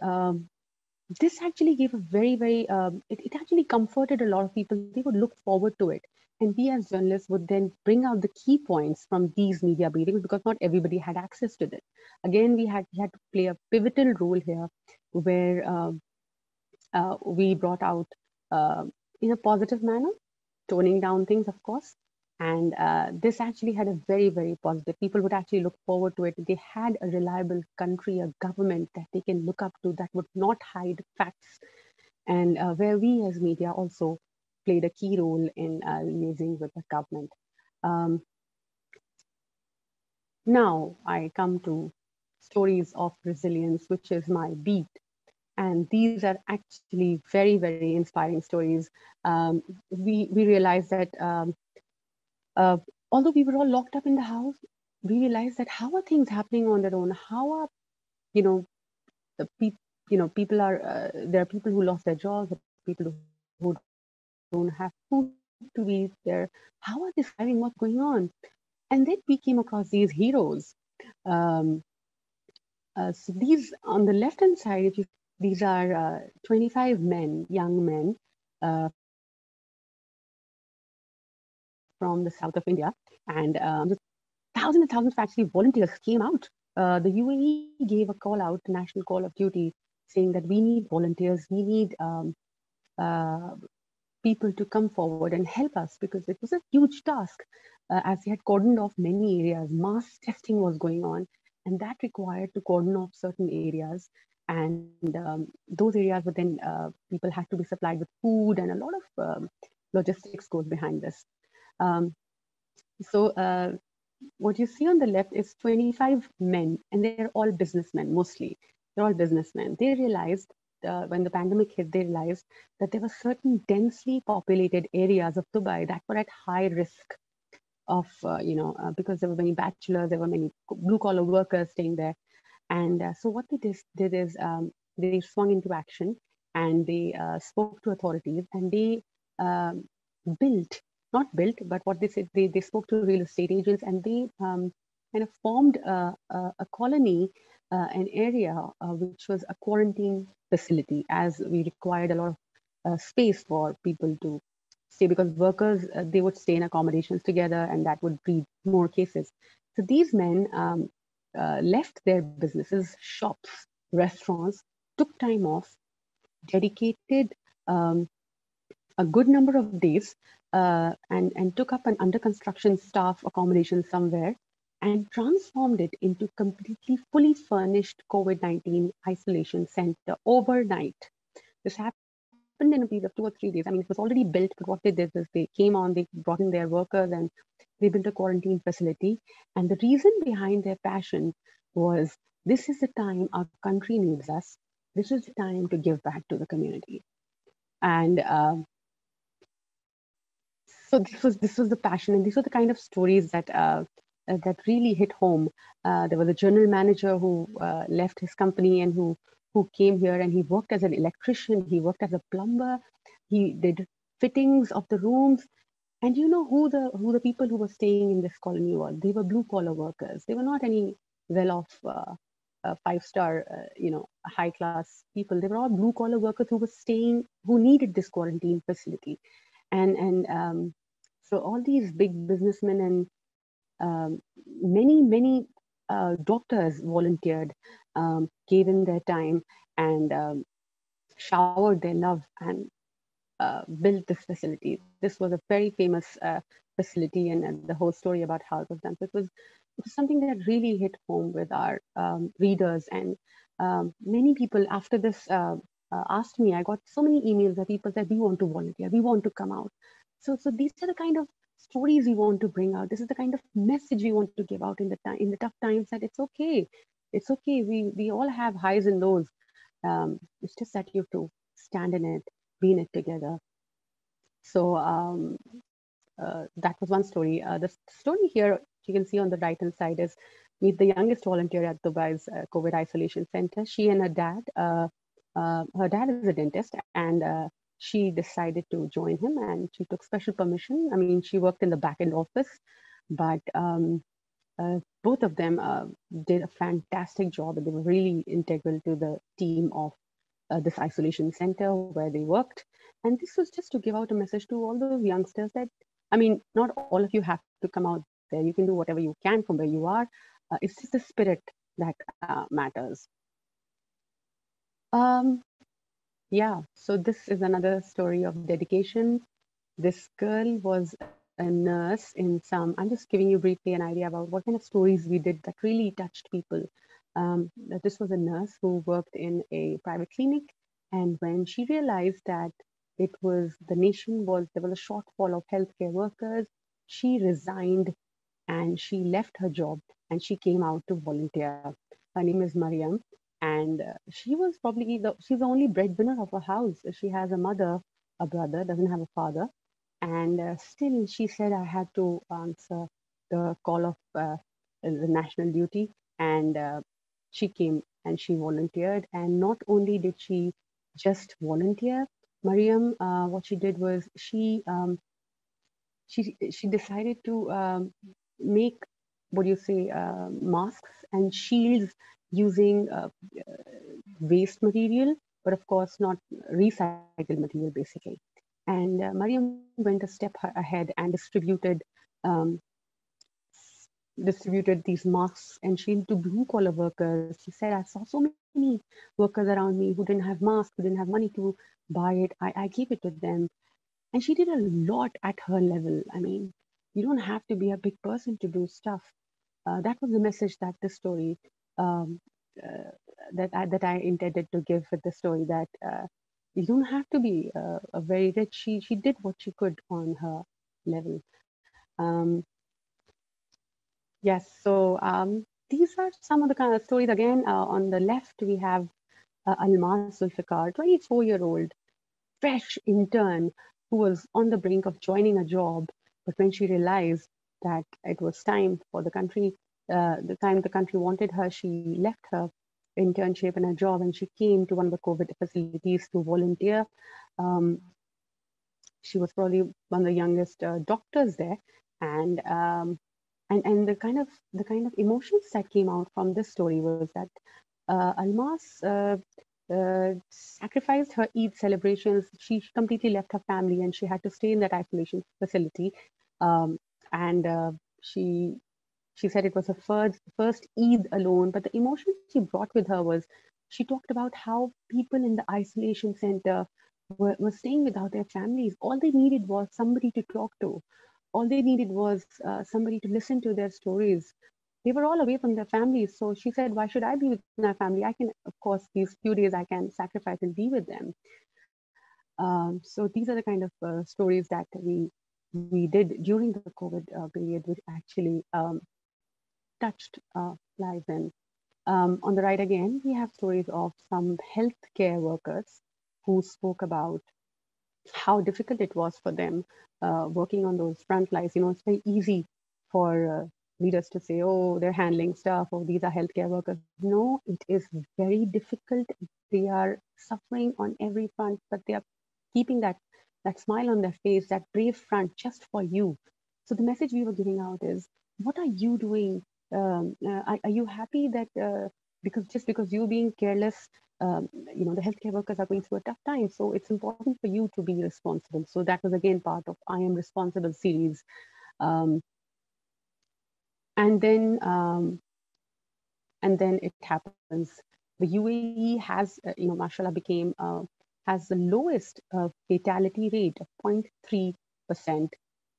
this actually gave a very, it actually comforted a lot of people. They would look forward to it. And we as journalists would then bring out the key points from these media briefings because not everybody had access to it. Again, we had to play a pivotal role here where we brought out in a positive manner, toning down things, of course. And this actually had a very positive. People would actually look forward to it. They had a reliable country, a government that they can look up to that would not hide facts. And where we as media also played a key role in liaising with the government. Now I come to stories of resilience, which is my beat. And these are actually very inspiring stories. We realized that although we were all locked up in the house, we realized that how are things happening on their own? How are, the people are, there are people who lost their jobs, there are people who don't have food to eat there. How are they surviving? What's going on? And then we came across these heroes. So these on the left-hand side, if you these are 25 men, young men from the south of India, and thousands and thousands of actually volunteers came out. The UAE gave a call out, national call of duty, saying that we need volunteers, we need people to come forward and help us because it was a huge task. As they had cordoned off many areas, mass testing was going on, and that required to cordon off certain areas. And those areas were then people had to be supplied with food, and a lot of logistics goes behind this. So what you see on the left is 25 men, and they're all businessmen mostly. They're all businessmen. They realized when the pandemic hit, they realized that there were certain densely populated areas of Dubai that were at high risk of, because there were many bachelors, there were many blue-collar workers staying there. And so what they did is they swung into action and they spoke to authorities and they not built, but what they said, they spoke to real estate agents and they kind of formed a colony, an area which was a quarantine facility, as we required a lot of space for people to stay because workers, they would stay in accommodations together and that would breed more cases. So these men left their businesses, shops, restaurants, took time off, dedicated a good number of days and took up an under construction staff accommodation somewhere and transformed it into completely fully furnished COVID-19 isolation center overnight. This happened in a period of 2 or 3 days. I mean, it was already built, but what they did is they came on, they brought in their workers and they built a quarantine facility. And the reason behind their passion was, this is the time our country needs us. This is the time to give back to the community. And so this was the passion, and these were the kind of stories that that really hit home. There was a general manager who left his company and who came here, and he worked as an electrician, he worked as a plumber, he did fittings of the rooms. And you know who the people who were staying in this colony were? They were blue collar workers. They were not any well-off 5-star, high class people. They were all blue collar workers who were staying, who needed this quarantine facility. And so all these big businessmen and many doctors volunteered, gave in their time and showered their love and built this facility. This was a very famous facility, and the whole story about how it was done. So it was something that really hit home with our readers, and many people after this asked me. I got so many emails that people said, we want to volunteer, we want to come out. So these are the kind of stories we want to bring out. This is the kind of message we want to give out in the tough times, that it's okay. We all have highs and lows. It's just that you have to stand in it, be in it together. So that was one story. The story here you can see on the right-hand side is meet the youngest volunteer at Dubai's COVID isolation center. She and her dad is a dentist, and she decided to join him, and she took special permission. I mean, she worked in the back-end office, but both of them did a fantastic job, and they were really integral to the team of this isolation center where they worked. And this was just to give out a message to all those youngsters that, I mean, not all of you have to come out there. You can do whatever you can from where you are. It's just the spirit that matters. Yeah, so this is another story of dedication. This girl was a nurse in some, I'm just giving you briefly an idea about what kind of stories we did that really touched people. This was a nurse who worked in a private clinic, and when she realized that there was a shortfall of healthcare workers, she resigned and she left her job and she came out to volunteer. Her name is Mariam, and she was probably she's the only breadwinner of her house. She has a mother, a brother, doesn't have a father, and still she said, I had to answer the call of the national duty, and she came and she volunteered. And not only did she just volunteer, Mariam, what she did was she decided to make, what do you say, masks and shields using waste material, but of course not recycled material, basically. And Mariam went a step ahead and distributed these masks and shields to blue collar workers. She said, I saw so many workers around me who didn't have masks, who didn't have money to buy it. I gave it to them. And she did a lot at her level. I mean, you don't have to be a big person to do stuff. That was the message that the story that I intended to give with the story, that you don't have to be a very rich. She did what she could on her level. Yes, so these are some of the kind of stories. Again, on the left, we have Almas Zulfikar, 24-year-old, fresh intern who was on the brink of joining a job. But when she realized that it was time for the country, the time the country wanted her, she left her internship and her job, and she came to one of the COVID facilities to volunteer. She was probably one of the youngest doctors there, and the kind of emotions that came out from this story was that Almas sacrificed her Eid celebrations. She completely left her family and she had to stay in that isolation facility. She said it was her first Eid alone, but the emotion she brought with her was, she talked about how people in the isolation center were staying without their families. All they needed was somebody to talk to. All they needed was somebody to listen to their stories. They were all away from their families. So she said, why should I be with my family? I can, of course, these few days I can sacrifice and be with them. So these are the kind of stories that we did during the COVID period, which actually touched lives. And on the right again, we have stories of some healthcare workers who spoke about how difficult it was for them working on those front lines. You know, it's very easy for leaders to say, oh, they're handling stuff, or these are healthcare workers. No, it is very difficult. They are suffering on every front, but they are keeping that smile on their face, that brave front just for you. So the message we were giving out is, what are you doing? Are you happy that because you're being careless, you know, the healthcare workers are going through a tough time. So it's important for you to be responsible. So that was again part of I Am Responsible series. And then it happens. The UAE has, you know, mashallah, has the lowest fatality rate of 0.3%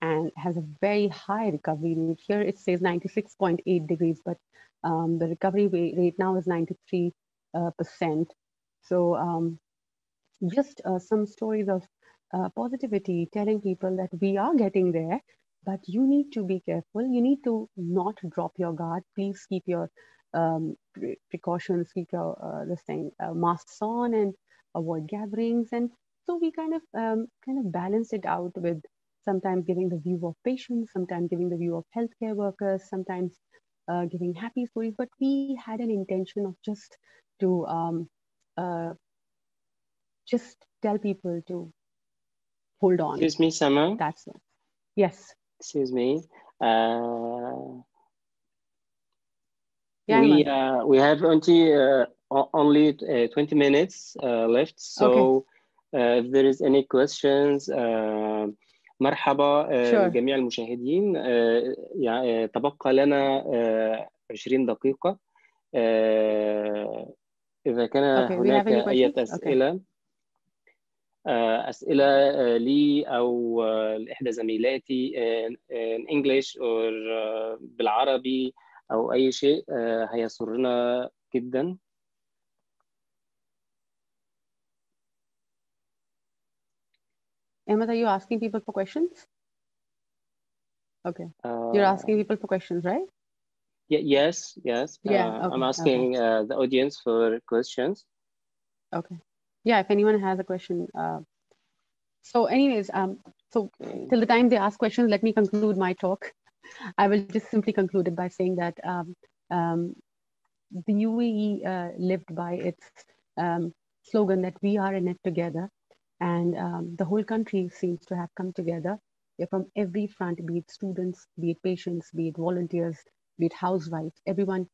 and has a very high recovery rate. Here it says 96.8 degrees, but the recovery rate now is 93%. So just some stories of positivity, telling people that we are getting there, but you need to be careful. You need to not drop your guard. Please keep your precautions, keep your masks on and avoid gatherings. And so we kind of balance it out with sometimes giving the view of patients, sometimes giving the view of healthcare workers, sometimes giving happy stories. But we had an intention of just to just tell people to hold on. Excuse me, Sama. That's it. Yes. Excuse me. Yeah, we have only 20 minutes left. So if there is any questions, مرحبا لجميع المشاهدين. يعني تبقى لنا 20 دقيقة. إذا كان هناك أي أسئلة أسئلة لي أو لإحدى زميلاتي in English or بالعربي أو أي شيء هيسرنا جدا. Ahmed, are you asking people for questions? Okay. You're asking people for questions, right? Yes. Yeah. I'm asking the audience for questions. Okay. Yeah, if anyone has a question. So anyways, till the time they ask questions, let me conclude my talk. I will just simply conclude it by saying that the UAE lived by its slogan that we are in it together. And the whole country seems to have come together. They're from every front, be it students, be it patients, be it volunteers, be it housewives. Everyone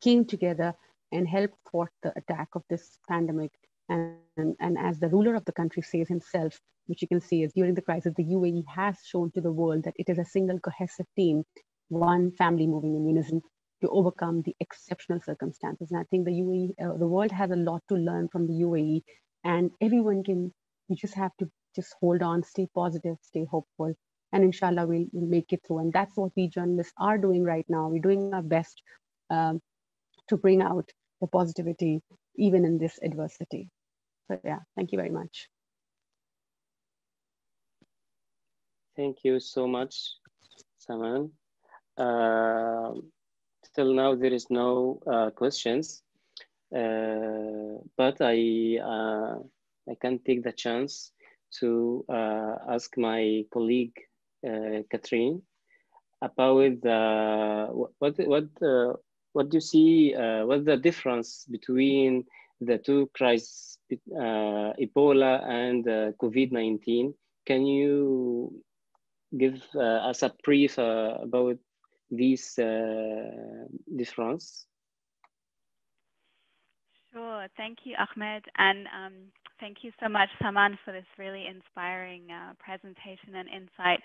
came together and helped fought the attack of this pandemic. And as the ruler of the country says himself, which you can see is during the crisis, the UAE has shown to the world that it is a single cohesive team, one family moving in unison to overcome the exceptional circumstances. And I think the UAE, the world has a lot to learn from the UAE, and everyone can, you just have to just hold on, stay positive, stay hopeful, and inshallah we'll make it through. And that's what we journalists are doing right now. We're doing our best to bring out the positivity even in this adversity. So yeah, thank you very much. Thank you so much, Saman. Till now there is no questions, but I can take the chance to ask my colleague Catherine about what do you see? What's the difference between the two crises, Ebola and COVID-19? Can you give us a brief about these difference? Sure. Thank you, Ahmed. And thank you so much, Saman, for this really inspiring presentation and insight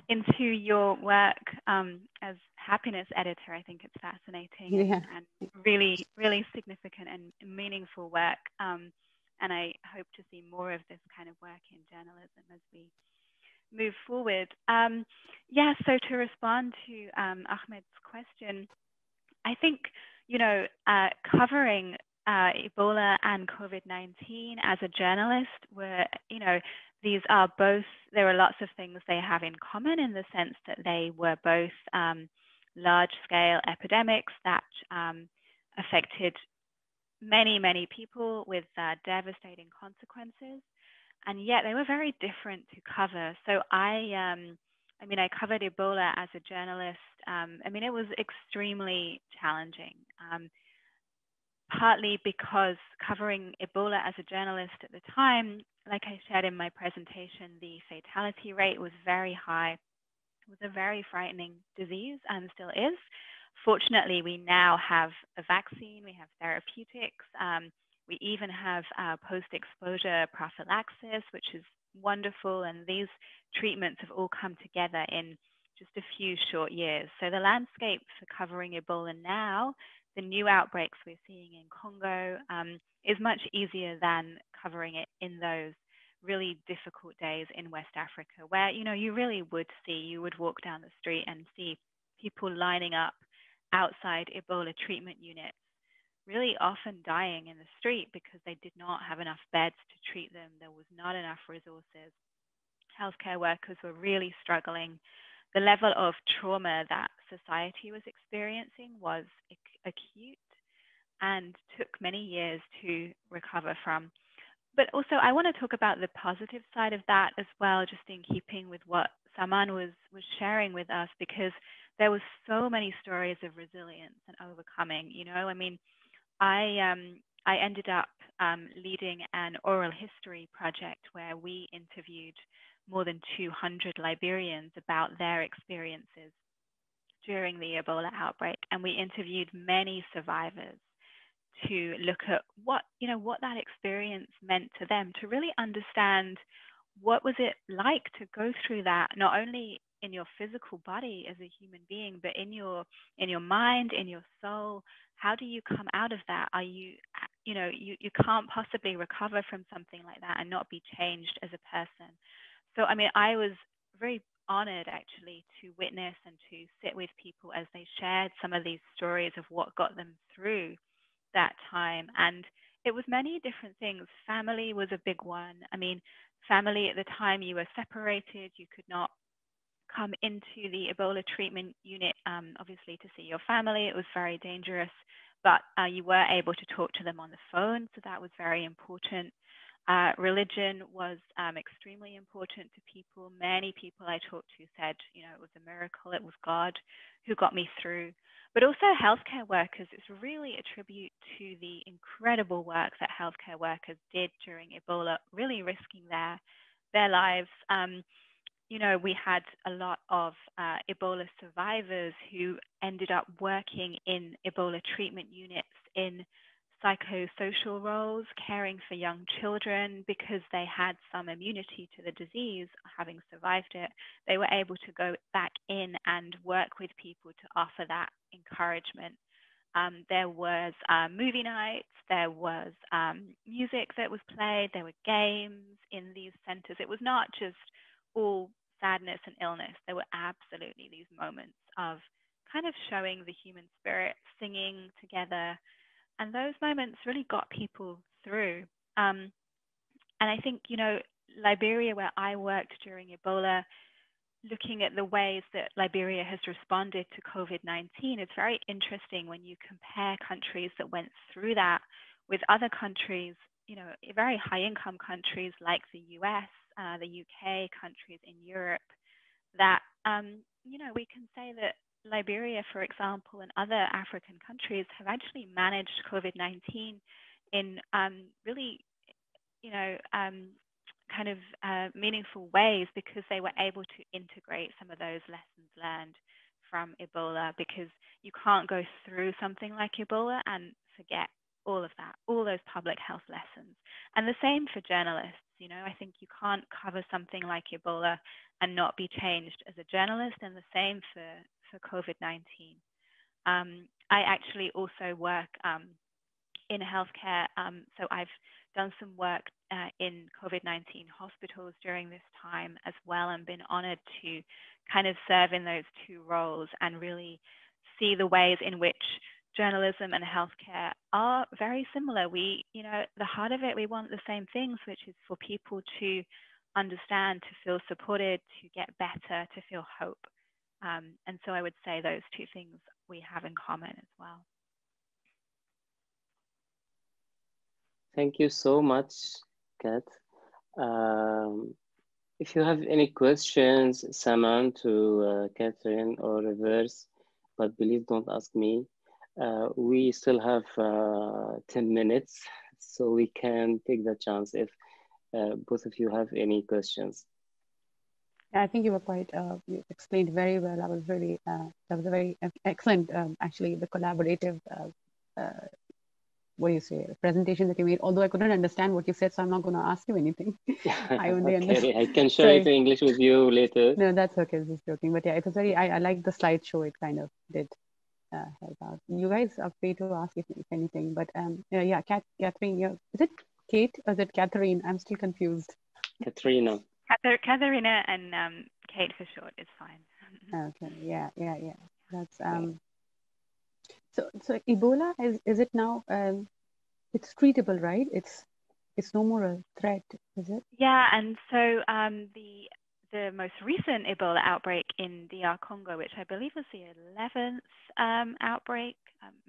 into your work as happiness editor. I think it's fascinating and really, really significant and meaningful work. And I hope to see more of this kind of work in journalism as we move forward. Yeah, so to respond to Ahmed's question, I think, covering Ebola and COVID-19 as a journalist were, these are both, there are lots of things they have in common in the sense that they were both large-scale epidemics that affected many, many people with devastating consequences. And yet they were very different to cover. So I covered Ebola as a journalist. It was extremely challenging. Partly because covering Ebola as a journalist at the time, like I shared in my presentation, the fatality rate was very high. It was a very frightening disease and still is. Fortunately, we now have a vaccine, we have therapeutics, we even have post-exposure prophylaxis, which is wonderful, and these treatments have all come together in just a few short years. So the landscape for covering Ebola now, the new outbreaks we're seeing in Congo, is much easier than covering it in those really difficult days in West Africa, where you really would see, you would walk down the street and see people lining up outside Ebola treatment units, really often dying in the street because they did not have enough beds to treat them. There was not enough resources. Healthcare workers were really struggling. the level of trauma that society was experiencing was acute and took many years to recover from. But also, I want to talk about the positive side of that as well, just in keeping with what Saman was sharing with us, because there were so many stories of resilience and overcoming. You know, I mean, I ended up leading an oral history project where we interviewed more than 200 Liberians about their experiences during the Ebola outbreak, and we interviewed many survivors to look at what that experience meant to them, to really understand what was it like to go through that, not only in your physical body as a human being, but in your mind, in your soul. How do you come out of that? Are you can't possibly recover from something like that and not be changed as a person. So I mean, I was very honored actually to witness and to sit with people as they shared some of these stories of what got them through that time. And it was many different things. Family was a big one. I mean, family at the time, you were separated. You could not come into the Ebola treatment unit, obviously, to see your family. It was very dangerous, but you were able to talk to them on the phone. So that was very important. Religion was extremely important to people. Many people I talked to said, you know, it was a miracle. It was God who got me through. But also healthcare workers, it's really a tribute to the incredible work that healthcare workers did during Ebola, really risking their lives. You know, we had a lot of Ebola survivors who ended up working in Ebola treatment units in psychosocial roles, caring for young children, because they had some immunity to the disease, having survived it. They were able to go back in and work with people to offer that encouragement. There was movie nights, there was music that was played, there were games in these centers. It was not just all sadness and illness. There were absolutely these moments of kind of showing the human spirit, singing together. And those moments really got people through. And I think, you know, Liberia, where I worked during Ebola, looking at the ways that Liberia has responded to COVID-19, it's very interesting when you compare countries that went through that with other countries, you know, very high income countries like the US, the UK, countries in Europe, that, you know, we can say that Liberia, for example, and other African countries have actually managed COVID-19 in really, you know, kind of meaningful ways, because they were able to integrate some of those lessons learned from Ebola, because you can't go through something like Ebola and forget all of that, all those public health lessons. And the same for journalists. You know, I think you can't cover something like Ebola and not be changed as a journalist, and the same for COVID-19. I actually also work in healthcare, so I've done some work in COVID-19 hospitals during this time as well, and been honored to kind of serve in those two roles and really see the ways in which journalism and healthcare are very similar. We, you know, at the heart of it, we want the same things, which is for people to understand, to feel supported, to get better, to feel hope. And so I would say those two things we have in common as well. Thank you so much, Kat. If you have any questions, Saman, to Catherine, or reverse, but please don't ask me. We still have 10 minutes, so we can take the chance if both of you have any questions. I think you were quite, you explained very well. I was really, that was a very excellent, actually, the collaborative, what do you say, presentation that you made, although I couldn't understand what you said, so I'm not going to ask you anything. I only understand. I can share it in English with you later. No, that's okay, just joking. But yeah, it was very, I liked the slideshow, it kind of did help out. You guys are free to ask if anything, but yeah, Catherine, is it Kate or is it Catherine? I'm still confused. Katrina. Katharina and Kate for short is fine. Okay, yeah. That's So Ebola is it now? It's treatable, right? It's no more a threat, is it? Yeah, and so the most recent Ebola outbreak in DR Congo, which I believe was the 11th outbreak,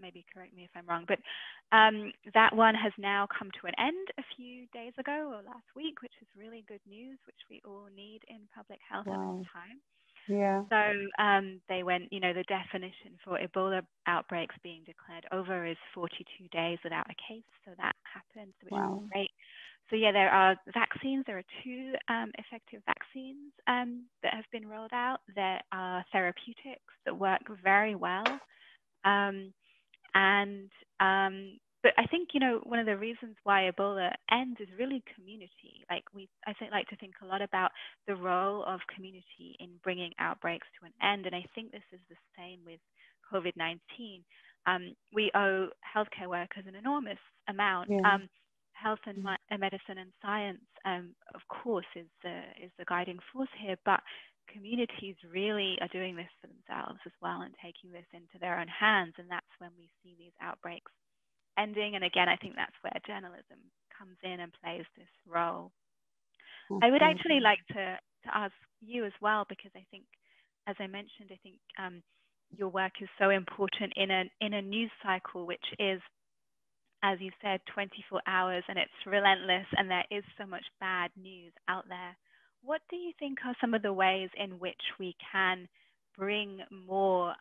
maybe correct me if I'm wrong, but that one has now come to an end a few days ago or last week, which is really good news, which we all need in public health at this time. Yeah. So they went, the definition for Ebola outbreaks being declared over is 42 days without a case. So that happened, which is great. So yeah, there are vaccines. There are 2 effective vaccines that have been rolled out. There are therapeutics that work very well. But I think, one of the reasons why Ebola ends is really community. I like to think a lot about the role of community in bringing outbreaks to an end. And I think this is the same with COVID-19. We owe healthcare workers an enormous amount. Yeah. Health and medicine and science, of course, is the guiding force here. But communities really are doing this for themselves as well and taking this into their own hands. And that's when we see these outbreaks ending. And again, I think that's where journalism comes in and plays this role. I would actually like to ask you as well, because I think, as I mentioned, I think your work is so important in a news cycle, which is, as you said, 24 hours, and it's relentless, and there is so much bad news out there. What do you think are some of the ways in which we can bring more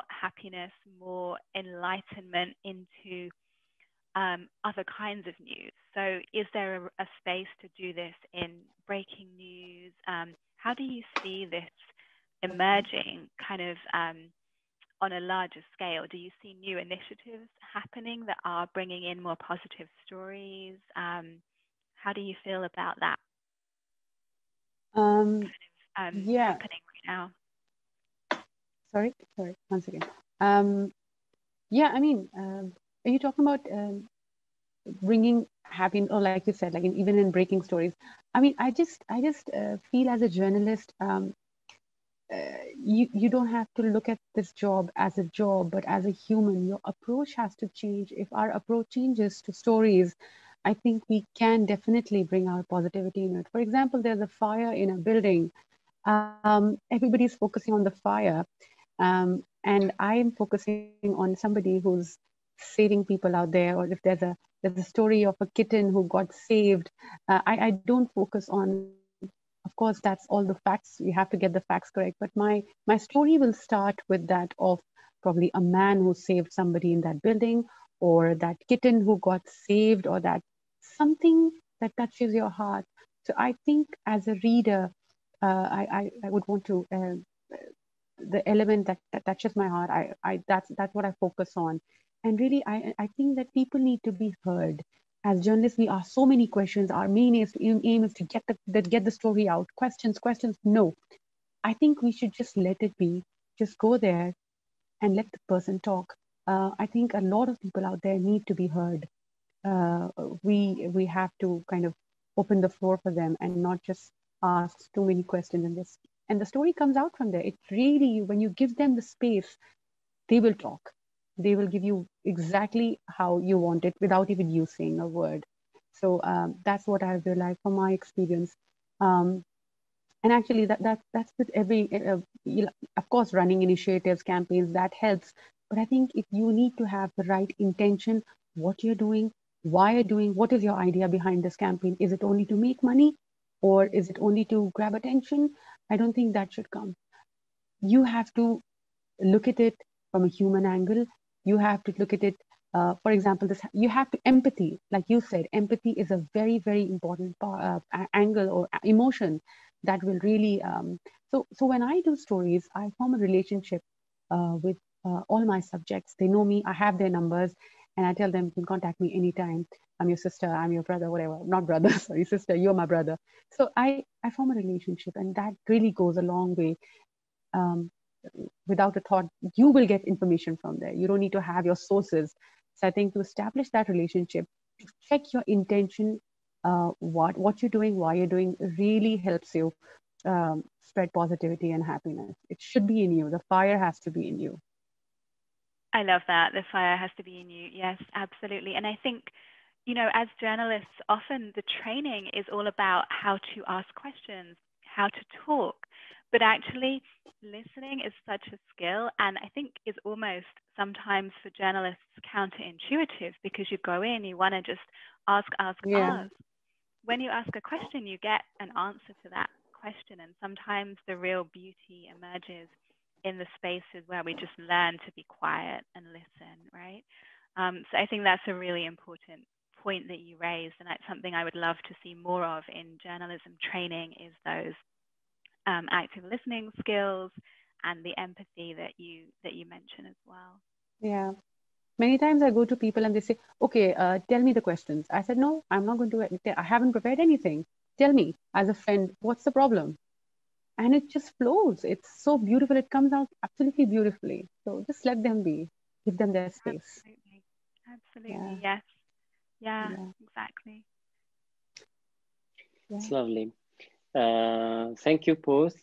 happiness, more enlightenment into other kinds of news? So is there a space to do this in breaking news? How do you see this emerging kind of on a larger scale? Do you see new initiatives happening that are bringing in more positive stories? How do you feel about that? Yeah. Happening right now. Sorry, once again. Yeah, I mean, are you talking about bringing happiness, or like you said, like even in breaking stories? I mean, I just feel as a journalist, you don't have to look at this job as a job, but as a human. Your approach has to change. If our approach changes to stories, I think we can definitely bring our positivity in it. For example, there's a fire in a building. Everybody's focusing on the fire. And I'm focusing on somebody who's saving people out there, or if there's a story of a kitten who got saved. I don't focus on, of course, that's all the facts. You have to get the facts correct. But my story will start with that of probably a man who saved somebody in that building, or that kitten who got saved, or that something that touches your heart. So I think as a reader, I would want to, the element that touches my heart, that's what I focus on. And really, I think that people need to be heard. As journalists, we ask so many questions. Our main aim is to get the story out. Questions. No, I think we should just let it be. Just go there and let the person talk. I think a lot of people out there need to be heard. We have to kind of open the floor for them and not just ask too many questions in this. And the story comes out from there. It's really, when you give them the space, they will talk. They will give you exactly how you want it without even you saying a word. So that's what I've realized from my experience. And actually, that's with every, of course, running initiatives, campaigns, that helps. But I think if you need to have the right intention, what you're doing, why you're doing, what is your idea behind this campaign? Is it only to make money, or is it only to grab attention? I don't think that should come. You have to look at it from a human angle. You have to look at it, for example, you have to empathy, like you said, empathy is a very, very important angle or emotion that will really, so when I do stories, I form a relationship with all my subjects. They know me, I have their numbers, and I tell them, you can contact me anytime. I'm your sister, I'm your brother, whatever. Not brother, sorry, sister, you're my brother. So I form a relationship, and that really goes a long way. Without a thought, you will get information from there. You don't need to have your sources. So I think to establish that relationship, to check your intention, what you're doing, why you're doing, really helps you spread positivity and happiness. It should be in you. The fire has to be in you. I love that. The fire has to be in you. Yes, absolutely. And I think, as journalists, often the training is all about how to ask questions, how to talk, but actually listening is such a skill, and I think is almost sometimes for journalists counterintuitive, because you go in, you want to just ask. When you ask a question, you get an answer to that question, and sometimes the real beauty emerges in the spaces where we just learn to be quiet and listen, right? So I think that's a really important point that you raised, and that's something I would love to see more of in journalism training, is those active listening skills and the empathy that you mentioned as well. Yeah. Many times I go to people and they say, okay, tell me the questions. I said, no, I'm not going to, I haven't prepared anything. Tell me, as a friend, what's the problem? And it just flows. It's so beautiful. It comes out absolutely beautifully. So just let them be. Give them their space. Absolutely. Yes. Yeah, exactly. Yeah. It's lovely. Thank you both.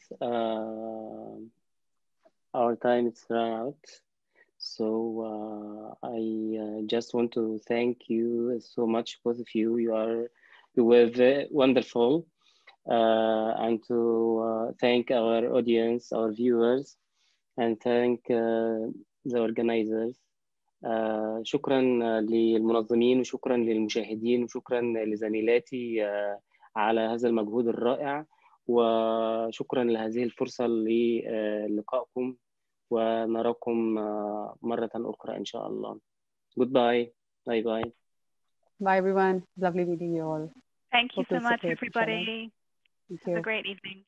Our time is run out. So I just want to thank you so much, both of you. You were very wonderful. And to thank our audience, our viewers, and thank the organizers. شكرا للمنظمين، وشكرا للمشاهدين، وشكرا لزميلاتي على هذا المجهود الرائع، وشكرا لهذه الفرصة للقائكم، ونراكم مرة أخرى إن شاء الله. Goodbye. Bye bye. Bye everyone. Lovely meeting you all. Thank you so much, everybody. Have a great evening.